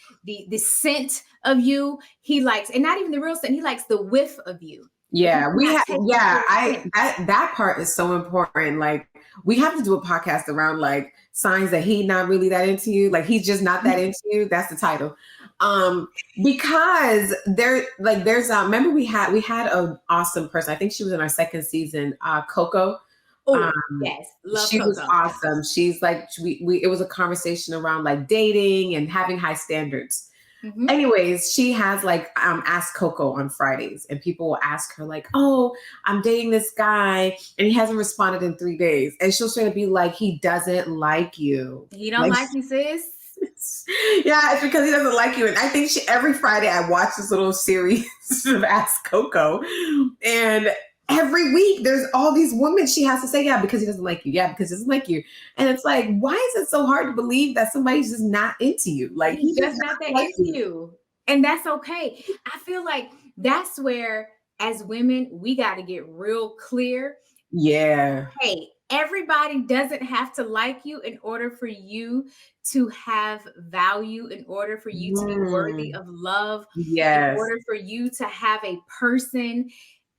scent of you. He likes, and not even the real scent, he likes the whiff of you. But he Yeah, we cannot have. take the Yeah, full I scent. that part is so important. Like, we have to do a podcast around like signs that he not really that into you. Like, he's just not that into you. That's the title. Um, because there's remember we had an awesome person. I think she was in our second season. Coco. Oh, Um, yes. Love she was Coco. awesome. She's like we it was a conversation around like dating and having high standards. Hmm. Anyways, she has like Ask Coco on Fridays, and people will ask her like, "Oh, I'm dating this guy, and he hasn't responded in 3 days," and she'll try to be like, "He doesn't like you." He don't Like, like me, sis. yeah, it's because he doesn't like you. And I think every Friday I watch this little series of Ask Coco, and every week there's all these women she has to say, yeah, because he doesn't like you. Yeah, because he doesn't like you. And it's like, why is it so hard to believe that somebody's just not into you? Like, he He's does just not not that like into you. you. And that's okay. I feel like that's where, as women, we got to get real clear. Yeah. Hey, everybody doesn't have to like you in order for you to have value, in order for you to be worthy Mm, of love, in yes. order for you to have a person.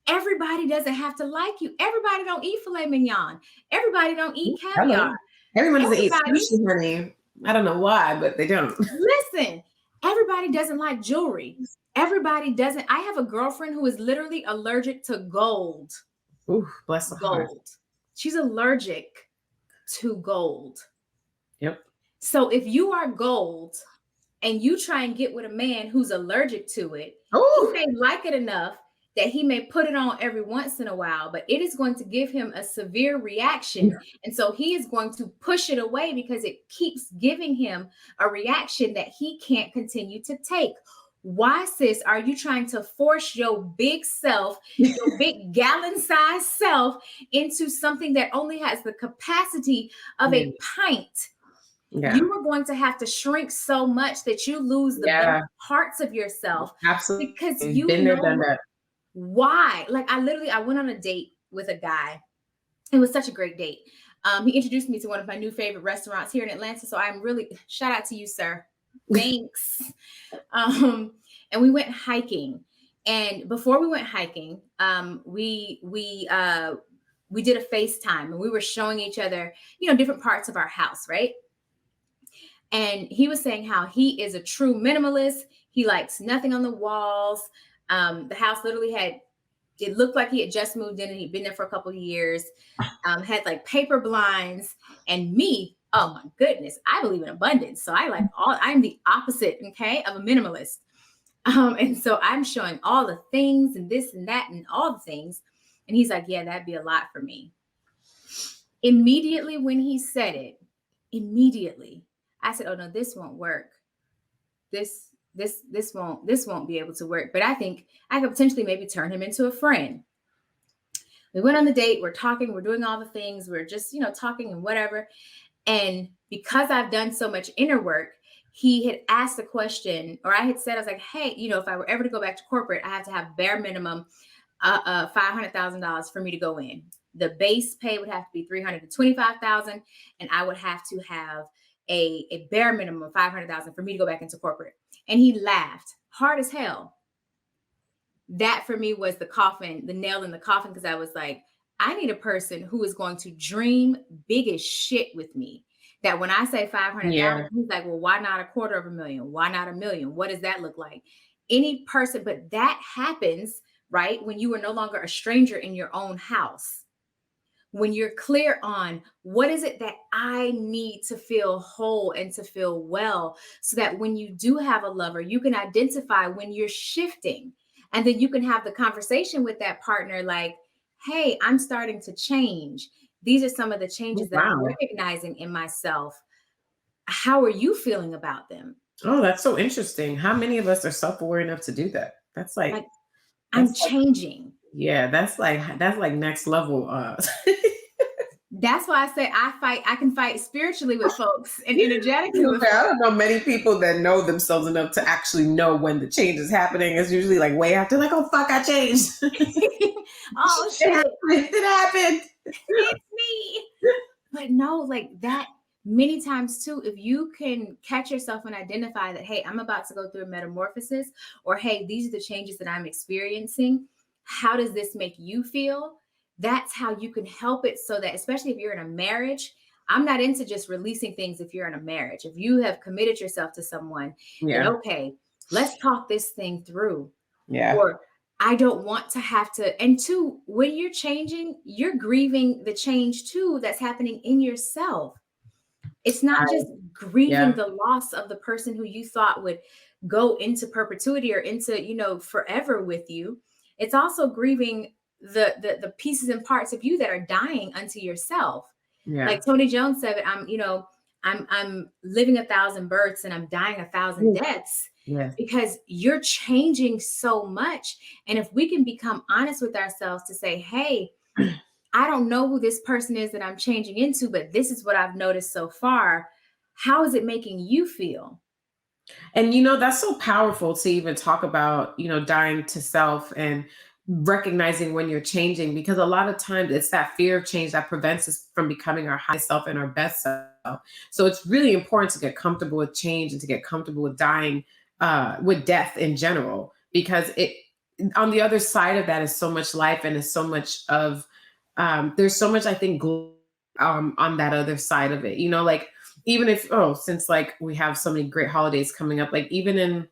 Everybody doesn't have to like you. Everybody don't eat filet mignon. Everybody don't eat caviar. Hello. Everyone doesn't eat Everybody, sushi, honey. I don't know why, but they don't. listen, everybody doesn't like jewelry. Everybody doesn't. I have a girlfriend who is literally allergic to gold. Ooh, bless the heart. Gold. She's allergic to gold. Yep. So if you are gold and you try and get with a man who's allergic to it, he Ooh. may like it enough that he may put it on every once in a while, but it is going to give him a severe reaction. And so he is going to push it away because it keeps giving him a reaction that he can't continue to take. Why, sis, are you trying to force your big self, your big gallon sized self, into something that only has the capacity of Yeah. a pint? Yeah. You are going to have to shrink so much that you lose the best Yeah. parts of yourself because Absolutely. you Been there, done know that. why. Like I went on a date with a guy. It was such a great date. He introduced me to one of my new favorite restaurants here in Atlanta. So I'm really, shout out to you, sir. Thanks. And we went hiking. And before we went hiking, we did a FaceTime and we were showing each other, different parts of our house, right? And he was saying how he is a true minimalist. He likes nothing on the walls. The house literally had, it looked like he had just moved in and he'd been there for a couple of years. Had like paper blinds. And me, oh my goodness, I believe in abundance. So I'm the opposite, okay, of a minimalist. And so I'm showing all the things and this and that and all the things. And he's like, yeah, that'd be a lot for me. Immediately when he said it, immediately, I said, oh no, this won't work. This won't be able to work. But I think I could potentially maybe turn him into a friend. We went on the date, we're talking, we're doing all the things, we're just, talking and whatever. And because I've done so much inner work, he had asked a question, or I had said, I was like, hey, if I were ever to go back to corporate, I have to have bare minimum $500,000 for me to go in. The base pay would have to be $325,000, and I would have to have a bare minimum of $500,000 for me to go back into corporate. And he laughed hard as hell. That for me was the nail in the coffin, because I was like, I need a person who is going to dream big as shit with me. That when I say 500,000, Yeah. he's like, well, why not $250,000? Why not $1 million? What does that look like? Any person, but that happens, right, when you are no longer a stranger in your own house. When you're clear on what is it that I need to feel whole and to feel well, so that when you do have a lover, you can identify when you're shifting. And then you can have the conversation with that partner like, hey, I'm starting to change. These are some of the Oh, changes that I'm wow. recognizing in myself. How are you feeling about them? Oh, that's so interesting. How many of us are self-aware enough to do that? Like, That's I'm like changing. yeah, that's like next level. That's why I say I can fight spiritually with folks and energetically with I folks. don't know many people that know themselves enough to actually know when the change is happening. It's usually like way after, like, oh fuck, I changed. Oh It shit, happened. It happened. it's me. But no, like that many times too, if you can catch yourself and identify that, hey, I'm about to go through a metamorphosis, or hey, these are the changes that I'm experiencing. How does this make you feel? That's how you can help it, so that, especially if you're in a marriage, I'm not into just releasing things if you're in a marriage. If you have committed yourself to someone, then Yeah. okay, let's talk this thing through. Yeah. Or I don't want to have to. And two, when you're changing, you're grieving the change too that's happening in yourself. It's not I, just grieving yeah. the loss of the person who you thought would go into perpetuity or into, forever with you. It's also grieving the pieces and parts of you that are dying unto yourself. Yeah. Like Tony Jones said, I'm living 1,000 births and I'm dying 1,000 deaths, Yes. because you're changing so much. And if we can become honest with ourselves to say, hey, I don't know who this person is that I'm changing into, but this is what I've noticed so far. How is it making you feel? And that's so powerful to even talk about, dying to self and recognizing when you're changing, because a lot of times it's that fear of change that prevents us from becoming our highest self and our best self. So it's really important to get comfortable with change and to get comfortable with dying, with death in general, because it on the other side of that is so much life, and is so much of there's so much, I think, on that other side of it. Like, even if, since like we have so many great holidays coming up, like even in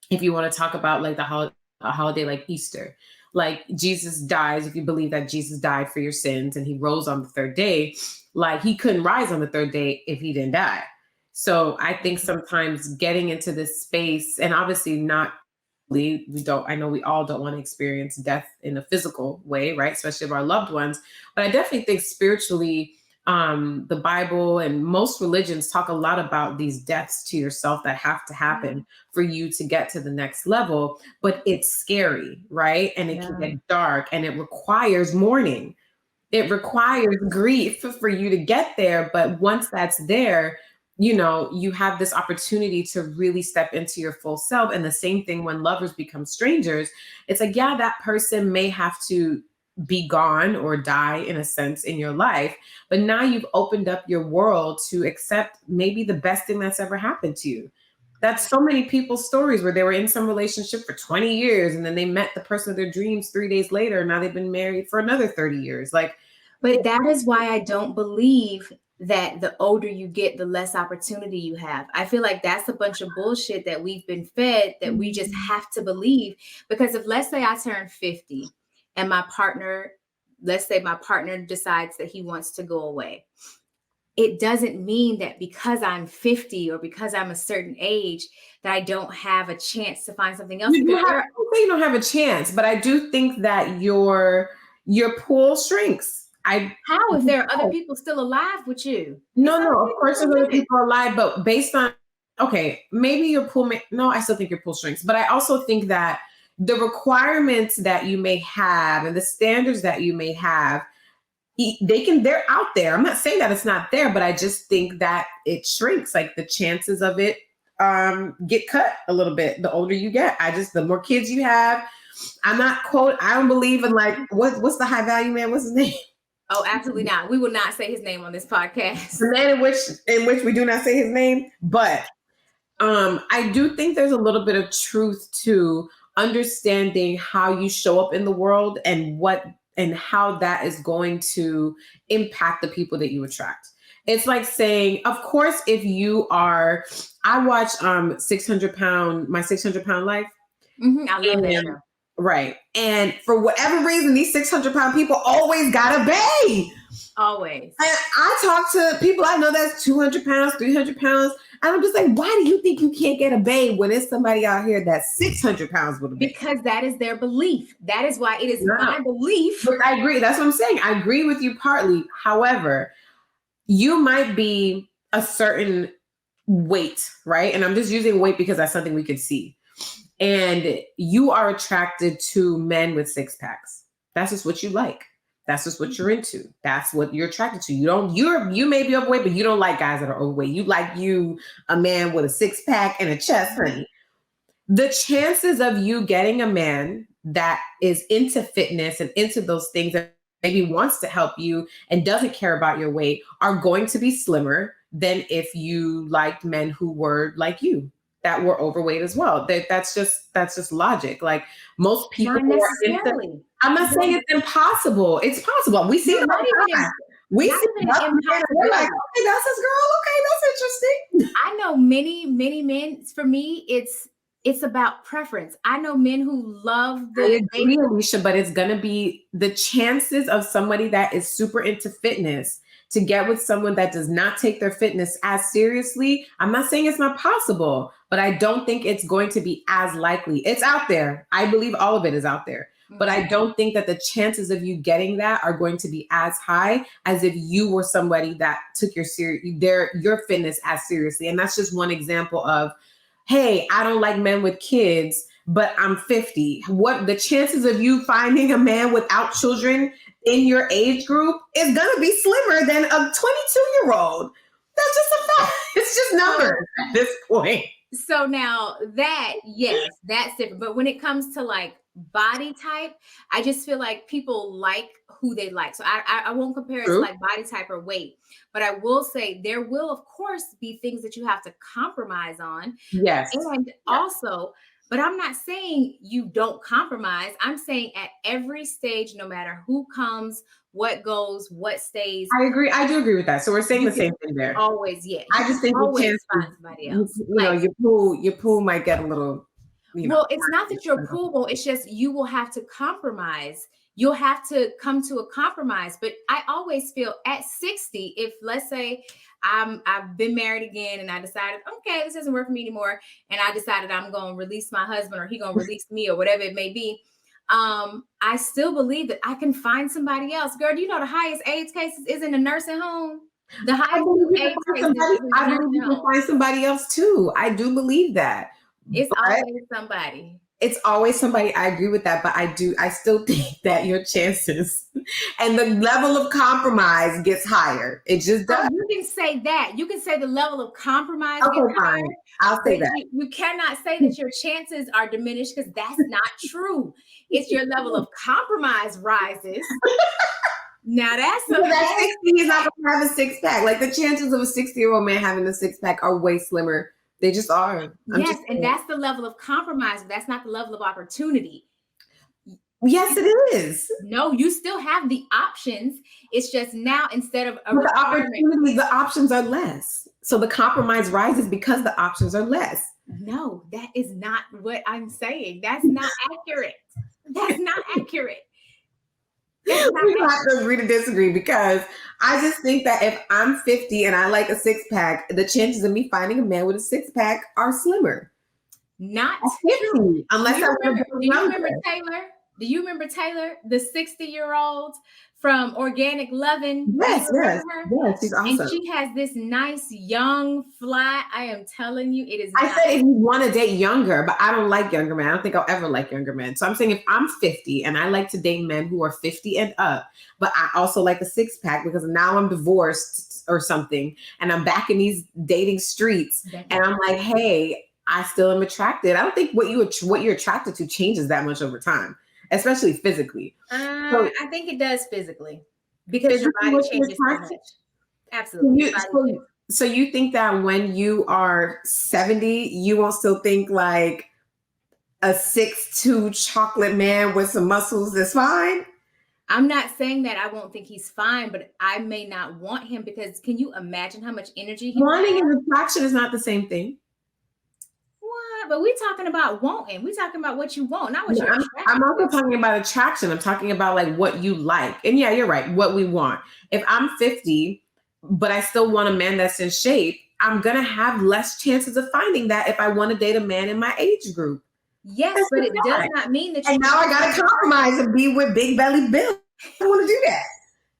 if you want to talk about like a holiday like Easter, like Jesus dies, if you believe that Jesus died for your sins and he rose on the third day, like he couldn't rise on the third day if he didn't die. So I think sometimes getting into this space, and obviously not, we don't, I know we all don't want to experience death in a physical way, right? Especially of our loved ones. But I definitely think spiritually, the Bible and most religions talk a lot about these deaths to yourself that have to happen for you to get to the next level. But it's scary, right? And it can Yeah. get dark, and it requires mourning. It requires grief for you to get there. But once that's there, you have this opportunity to really step into your full self. And the same thing when lovers become strangers, it's like, yeah, that person may have to be gone or die in a sense in your life, but now you've opened up your world to accept maybe the best thing that's ever happened to you. That's so many people's stories where they were in some relationship for 20 years and then they met the person of their dreams 3 days later, and now they've been married for another 30 years. Like, But that is why I don't believe that the older you get, the less opportunity you have. I feel like that's a bunch of bullshit that we've been fed, that we just have to believe. Because if, let's say I turn 50 and let's say my partner decides that he wants to go away, it doesn't mean that because I'm 50 or because I'm a certain age that I don't have a chance to find something else. Because I don't say you don't have a chance, but I do think that your pool shrinks. how, if there are other people still alive with you? It's No, other no, of people course still there's other living. people alive, but based on, okay, maybe your pool no, I still think your pool shrinks, but I also think that the requirements that you may have and the standards that you may have, they're out there. I'm not saying that it's not there, but I just think that it shrinks. Like the chances of it get cut a little bit the older you get. The more kids you have. I don't believe in like what's the high value man? What's his name? Oh, absolutely not. We will not say his name on this podcast. The man in which we do not say his name, but I do think there's a little bit of truth to understanding how you show up in the world and how that is going to impact the people that you attract. It's like saying, of course, if you are, I watch 600 pound, my 600 pound life. I love that And show. right. And for whatever reason, these 600 pound people always got a bae. Always. I talk to people I know that's 200 pounds, 300 pounds. And I'm just like, why do you think you can't get a babe when it's somebody out here that's 600 pounds with a babe? Because that is their belief. That is why it is No. my belief. But I agree. That's what I'm saying. I agree with you partly. However, you might be a certain weight, right? And I'm just using weight because that's something we could see. And you are attracted to men with six packs. That's just what you like. That's just what you're into. That's what you're attracted to. You may be overweight, but you don't like guys that are overweight. You like a man with a six pack and a chest, honey. The chances of you getting a man that is into fitness and into those things that maybe wants to help you and doesn't care about your weight are going to be slimmer than if you liked men who were like you, that were overweight as well. That's just logic. Like most people Not who are into, necessarily. I'm not saying it's impossible. It's possible. We see No, it all not the even time. We not see even buff an men and we're like, impossibility. okay, that's his girl. Okay, that's interesting. I know many, many men. For me, it's about preference. I know men who love I agree, Alicia, but it's gonna be the chances of somebody that is super into fitness to get with someone that does not take their fitness as seriously. I'm not saying it's not possible, but I don't think it's going to be as likely. It's out there. I believe all of it is out there. but I don't think that the chances of you getting that are going to be as high as if you were somebody that took your fitness as seriously. And that's just one example of, hey, I don't like men with kids, but I'm 50. What the chances of you finding a man without children in your age group is going to be slimmer than a 22-year-old. That's just a fact. It's just numbers at this point. So now that, yes, that's different. But when it comes to like body type, I just feel like people like who they like. So I won't compare it to like body type or weight, but I will say there will, of course, be things that you have to compromise on. Yes. And also, but I'm not saying you don't compromise. I'm saying at every stage, no matter who comes, what goes, what stays. I agree. I do agree with that. So we're saying the same thing there. Always, yeah. I just think always find somebody else. Your pool might get a little. Well, it's not that you're pool, it's just you will have to compromise. You'll have to come to a compromise. But I always feel at 60, if let's say I've been married again and I decided, okay, this doesn't work for me anymore, and I decided I'm going to release my husband or he going to release me or whatever it may be, I still believe that I can find somebody else. Girl, do you know the highest AIDS cases is in a nursing home? The highest AIDS cases I believe you can find somebody else too. I do believe that. It's always somebody. It's always somebody. I agree with that, but I still think that your chances and the level of compromise gets higher. It just does. You can say that. You can say the level of compromise gets higher. I'll say that. You cannot say that your chances are diminished because that's not true. It's your level of compromise rises. Now that's that 60 is not going to have a six pack. Like the chances of a 60-year-old man having a six pack are way slimmer. They just are. Yes, and that's the level of compromise, but that's not the level of opportunity. Yes, it is. No, you still have the options. It's just now instead of the opportunities, the options are less. So the compromise rises because the options are less. No, that is not what I'm saying. That's not accurate. That's not accurate. We have to agree to disagree because I just think that if I'm 50 and I like a six pack, the chances of me finding a man with a six pack are slimmer. Not 50, unless do you remember Taylor? Do you remember Taylor, the 60-year-old from Organic Lovin'? Yes, she's awesome. And she has this nice young fly. I am telling you, it is. I said if you want to date younger, but I don't like younger men. I don't think I'll ever like younger men. So I'm saying if I'm 50 and I like to date men who are 50 and up, but I also like a six pack because now I'm divorced or something and I'm back in these dating streets and I'm like, hey, I still am attracted. I don't think what you're attracted to changes that much over time, especially physically. I think it does physically because your body changes so much. Absolutely. So you think that when you are 70, you won't still think like a 6'2" chocolate man with some muscles is fine? I'm not saying that I won't think he's fine, but I may not want him because can you imagine how much energy he wanting and attraction is not the same thing. What? But we're talking about wanting. We're talking about what you want, not what you're attracted I'm also talking about attraction. I'm talking about like what you like. And yeah, you're right. What we want. If I'm 50, but I still want a man that's in shape, I'm going to have less chances of finding that if I want to date a man in my age group. Yes, that's but it does not mean that you. And now I got to compromise and be with Big Belly Bill. I don't want to do that.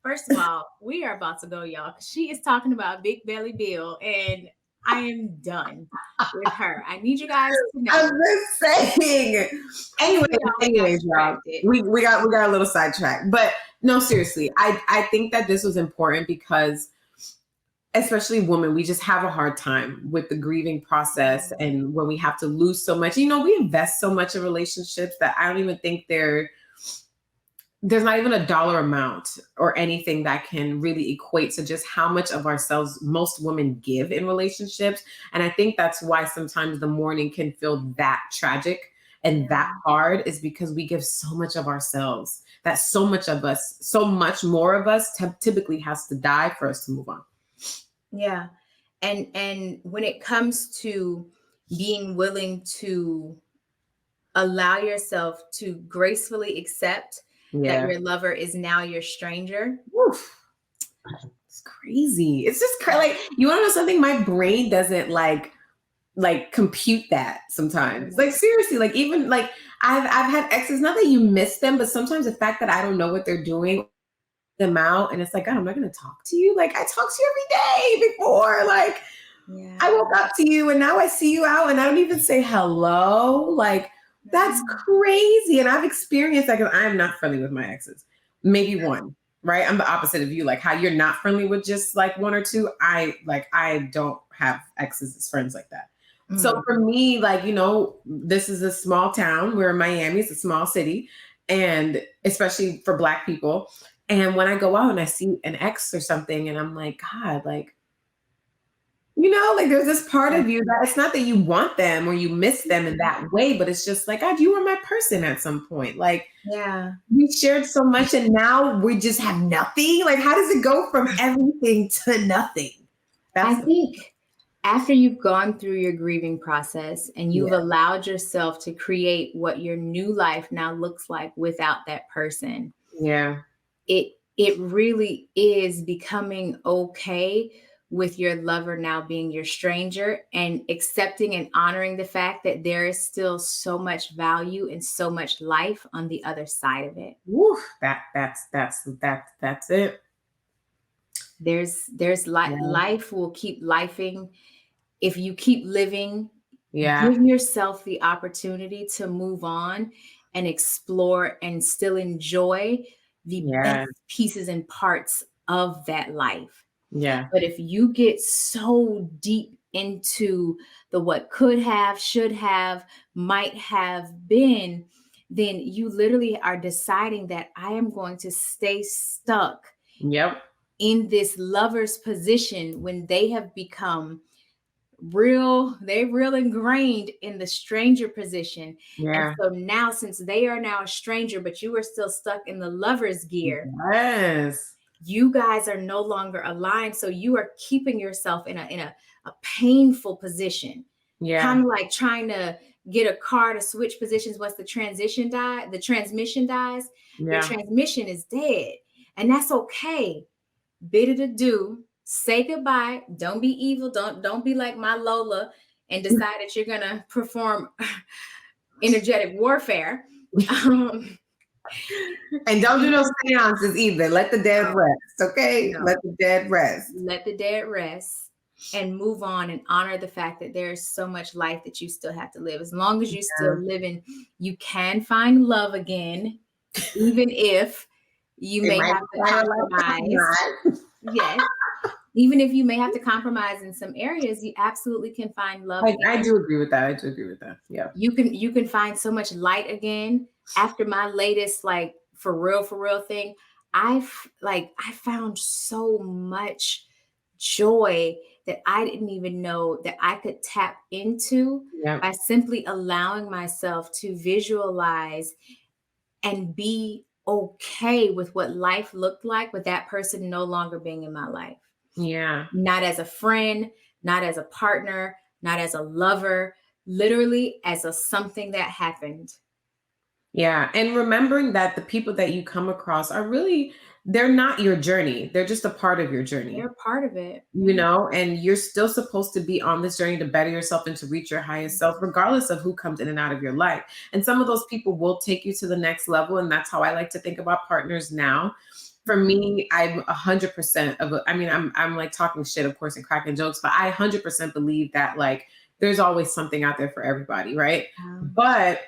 First of all, we are about to go, y'all, because she is talking about Big Belly Bill, and I am done with her. I need you guys to know. I'm just saying. Anyways, y'all, we got a little sidetracked, but no, seriously, I think that this was important because, especially women, we just have a hard time with the grieving process, and when we have to lose so much. You know, we invest so much in relationships that I don't even think there's not even a dollar amount or anything that can really equate to just how much of ourselves most women give in relationships. And I think that's why sometimes the mourning can feel that tragic and that hard, is because we give so much of ourselves that so much of us, so much more of us typically has to die for us to move on. Yeah. And when it comes to being willing to allow yourself to gracefully accept that your lover is now your stranger. Oof. It's crazy. It's just like, you want to know something? My brain doesn't like like compute that sometimes. Mhm. Like seriously, like even like I've had exes, not that you miss them, but sometimes the fact that I don't know what they're doing them out and it's like, God, I'm not gonna talk to you. Like I talk to you every day before. Like I Yeah. woke up to you and now I see you out and I don't even say hello. Like that's Mhm. crazy. And I've experienced that because I'm not friendly with my exes. Maybe one, right? I'm the opposite of you. Like how you're not friendly with just like one or two. I don't have exes as friends like that. So Mm. for me, like, this is a small town. We're in Miami, it's a small city. And especially for Black people. And when I go out and I see an ex or something, and I'm like, God, like, like there's this part Yeah. of you that it's not that you want them or you miss them in Mhm. that way, but it's just like, God, you were my person at some point. Like Yeah. we shared so much and now we just have nothing. Like, how does it go from everything to nothing? I That's think after you've gone through your grieving process and you've yeah, allowed yourself to create what your new life now looks like without that person, yeah, it really is becoming okay with your lover now being your stranger and accepting and honoring the fact that there is still so much value and so much life on the other side of it. woo, that's it. There's Yeah, life will keep lifing if you keep living. yeah, Give yourself the opportunity to move on and explore and still enjoy the yeah, best pieces and parts of that life. yeah, But if you get so deep into the what could have, should have, might have been, then you literally are deciding that I am going to stay stuck yep, in this lover's position when they have become they're real ingrained in the stranger position. And yeah, so now, since they are now a stranger, but you are still stuck in the lover's gear, yes, you guys are no longer aligned. So you are keeping yourself in a painful position, kind yeah, of like trying to get a car to switch positions once the transmission dies, your yeah. transmission is dead. And that's okay. Bid it adieu, say goodbye, don't be evil, don't be like my Lola and decide that you're gonna perform energetic warfare. um And don't do you no know, seances either. Let the dead no, rest, okay? Let no, the dead rest. let the dead rest and move on and honor the fact that there's so much life that you still have to live. As long as you're still Yeah. living, you can find love again, even if you It may might have to require a compromise. lifetime. Yes, even if you may have to compromise in some areas, you absolutely can find love I again. do agree with that. I do agree with that. Yeah. You can find so much light again. After my latest like for real thing, I found so much joy that I didn't even know that I could tap into Yeah. by simply allowing myself to visualize and be okay with what life looked like with that person no longer being in my life. Yeah. Not as a friend, not as a partner, not as a lover, literally as a something that happened. Yeah. And remembering that the people that you come across are really, they're not your journey. They're just a part of your journey. They're part of it. Yeah. And you're still supposed to be on this journey to better yourself and to reach your highest self, regardless of who comes in and out of your life. And some of those people will take you to the next level. And that's how I like to think about partners now. For me, I'm 100% I mean, I'm like talking shit, of course, and cracking jokes, but I 100% believe that like there's always something out there for everybody, right? But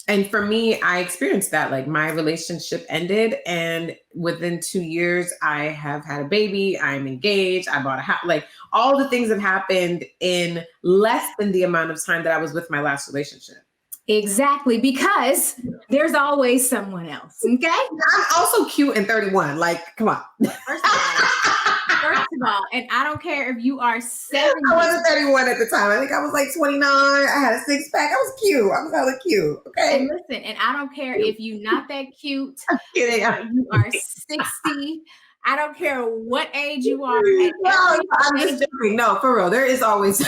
and for me, I experienced that. Like my relationship ended, and within 2 years, I have had a baby. I'm engaged. I bought a house. Like all the things have happened in less than the amount of time that I was with my last relationship. Exactly, because there's always someone else. Okay. I'm also cute and 31. Like, come on. First of all, first of all, and I don't care if you are I 70. wasn't 31 at the time. I think I was like 29. I had a six pack. I was cute. I was hella cute. And Okay. listen, and I don't care if you're not that cute, Kidding. or you are 60. I don't care what age you are. At No, every I'm just stage, joking. No, for real. There is always.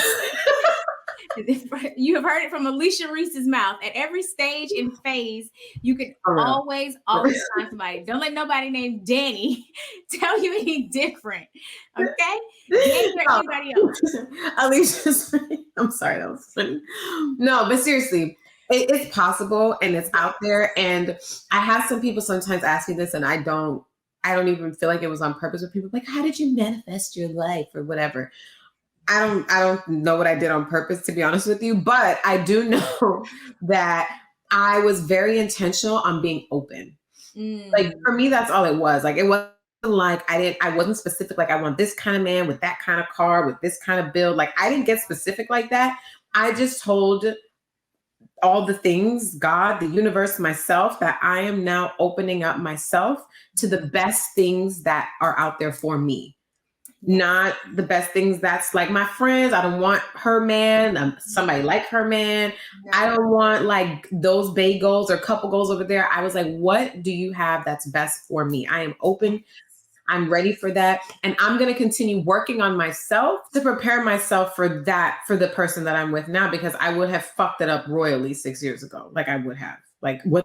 you have heard it from Alicia Reese's mouth. At every stage and phase, you can For real. always find somebody. Don't let nobody named Danny tell you any different. Okay? Danny or No. anybody else. Alicia's I'm sorry, that was funny. No, but seriously, it's possible and it's out there. And I have some people sometimes ask me this, and I don't even feel like it was on purpose. But people are like, how did you manifest your life or whatever? I don't know what I did on purpose, to be honest with you, but I do know that I was very intentional on being open. Like Mm, for me, that's all it was. Like it wasn't like I wasn't specific, like I want this kind of man with that kind of car, with this kind of build. Like I didn't get specific like that. I just told all the things, God, the universe, myself, that I am now opening up myself to the best things that are out there for me, yes. not the best things that's like my friends. I don't want her man, somebody like her man. I No. don't want like those bae goals or couple goals over there. I was like, what do you have that's best for me? I am open. I'm ready for that. And I'm going to continue working on myself to prepare myself for that, for the person that I'm with now, because I would have fucked it up royally 6 years ago. Like I would have. Like what?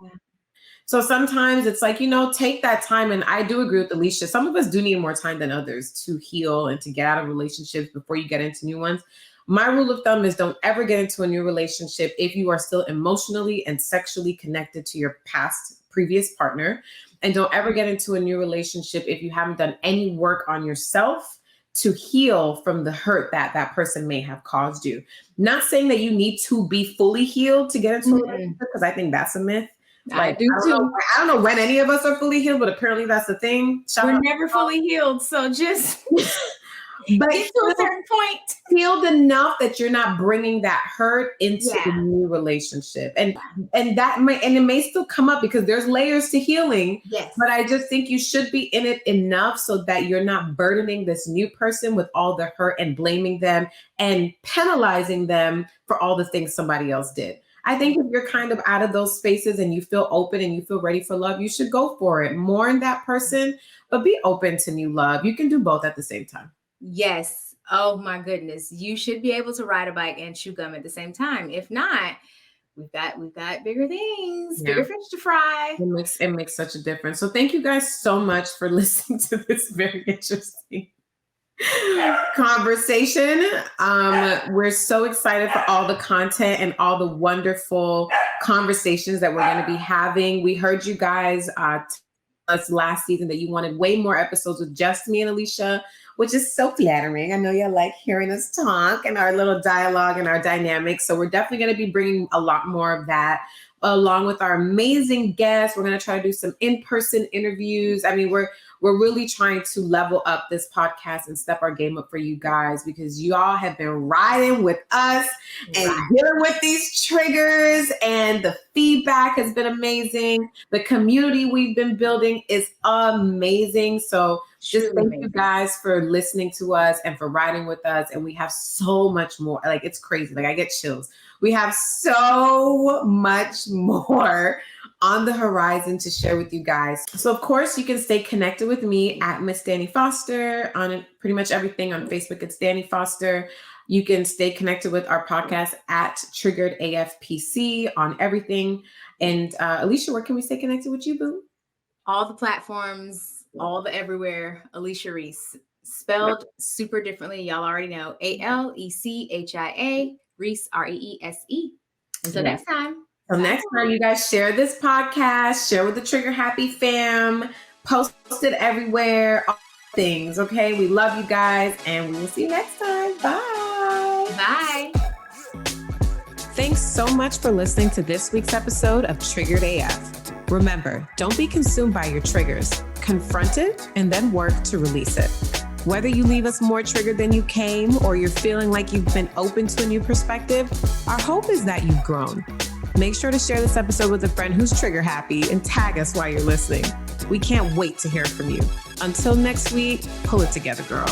So sometimes it's like, take that time. And I do agree with Alicia. Some of us do need more time than others to heal and to get out of relationships before you get into new ones. My rule of thumb is don't ever get into a new relationship if you are still emotionally and sexually connected to your previous partner. And don't ever get into a new relationship if you haven't done any work on yourself to heal from the hurt that that person may have caused you. Not saying that you need to be fully healed to get into a relationship, Mm, because I think that's a myth. I Like do too. I don't know when any of us are fully healed, but apparently that's the thing. Shout We're out. never fully healed. So just But get to a certain point. healed enough that you're not bringing that hurt into the Yeah. new relationship, and that may, and it may still come up because there's layers to healing. Yes. But I just think you should be in it enough so that you're not burdening this new person with all the hurt and blaming them and penalizing them for all the things somebody else did. I think if you're kind of out of those spaces and you feel open and you feel ready for love, you should go for it. Mourn that person, but be open to new love. You can do both at the same time. Yes. Oh my goodness. You should be able to ride a bike and chew gum at the same time. If not, we've got bigger things, Yeah. bigger fish to fry. It makes such a difference. So thank you guys so much for listening to this very interesting conversation. We're so excited for all the content and all the wonderful conversations that we're going to be having. We heard you guys tell us last season that you wanted way more episodes with just me and Alicia, which is so flattering. I know you like hearing us talk and our little dialogue and our dynamics. So we're definitely going to be bringing a lot more of that along with our amazing guests. We're going to try to do some in-person interviews. I mean, we're really trying to level up this podcast and step our game up for you guys, because you all have been riding with us and dealing with these triggers, and the feedback has been amazing. The community we've been building is amazing. So just Truly thank amazing. you guys for listening to us and for riding with us. And we have so much more. Like, it's crazy. Like, I get chills. We have so much more on the horizon to share with you guys. So of course you can stay connected with me at Miss Dani Foster on pretty much everything. On Facebook, it's Dani Foster. You can stay connected with our podcast at Triggered AFPC on everything. And Alicia, where can we stay connected with you, boo? All the platforms, all the everywhere. Alicia Reese, spelled super differently. Y'all already know. Alechia, Reese, Reese. Until next time. Till next time, you guys share this podcast, share with the Trigger Happy fam, post it everywhere, all things. Okay, we love you guys, and we will see you next time. Bye. Bye. Thanks so much for listening to this week's episode of Triggered AF. Remember, don't be consumed by your triggers. Confront it and then work to release it. Whether you leave us more triggered than you came, or you're feeling like you've been open to a new perspective, our hope is that you've grown. Make sure to share this episode with a friend who's trigger happy and tag us while you're listening. We can't wait to hear from you. Until next week, pull it together, girl.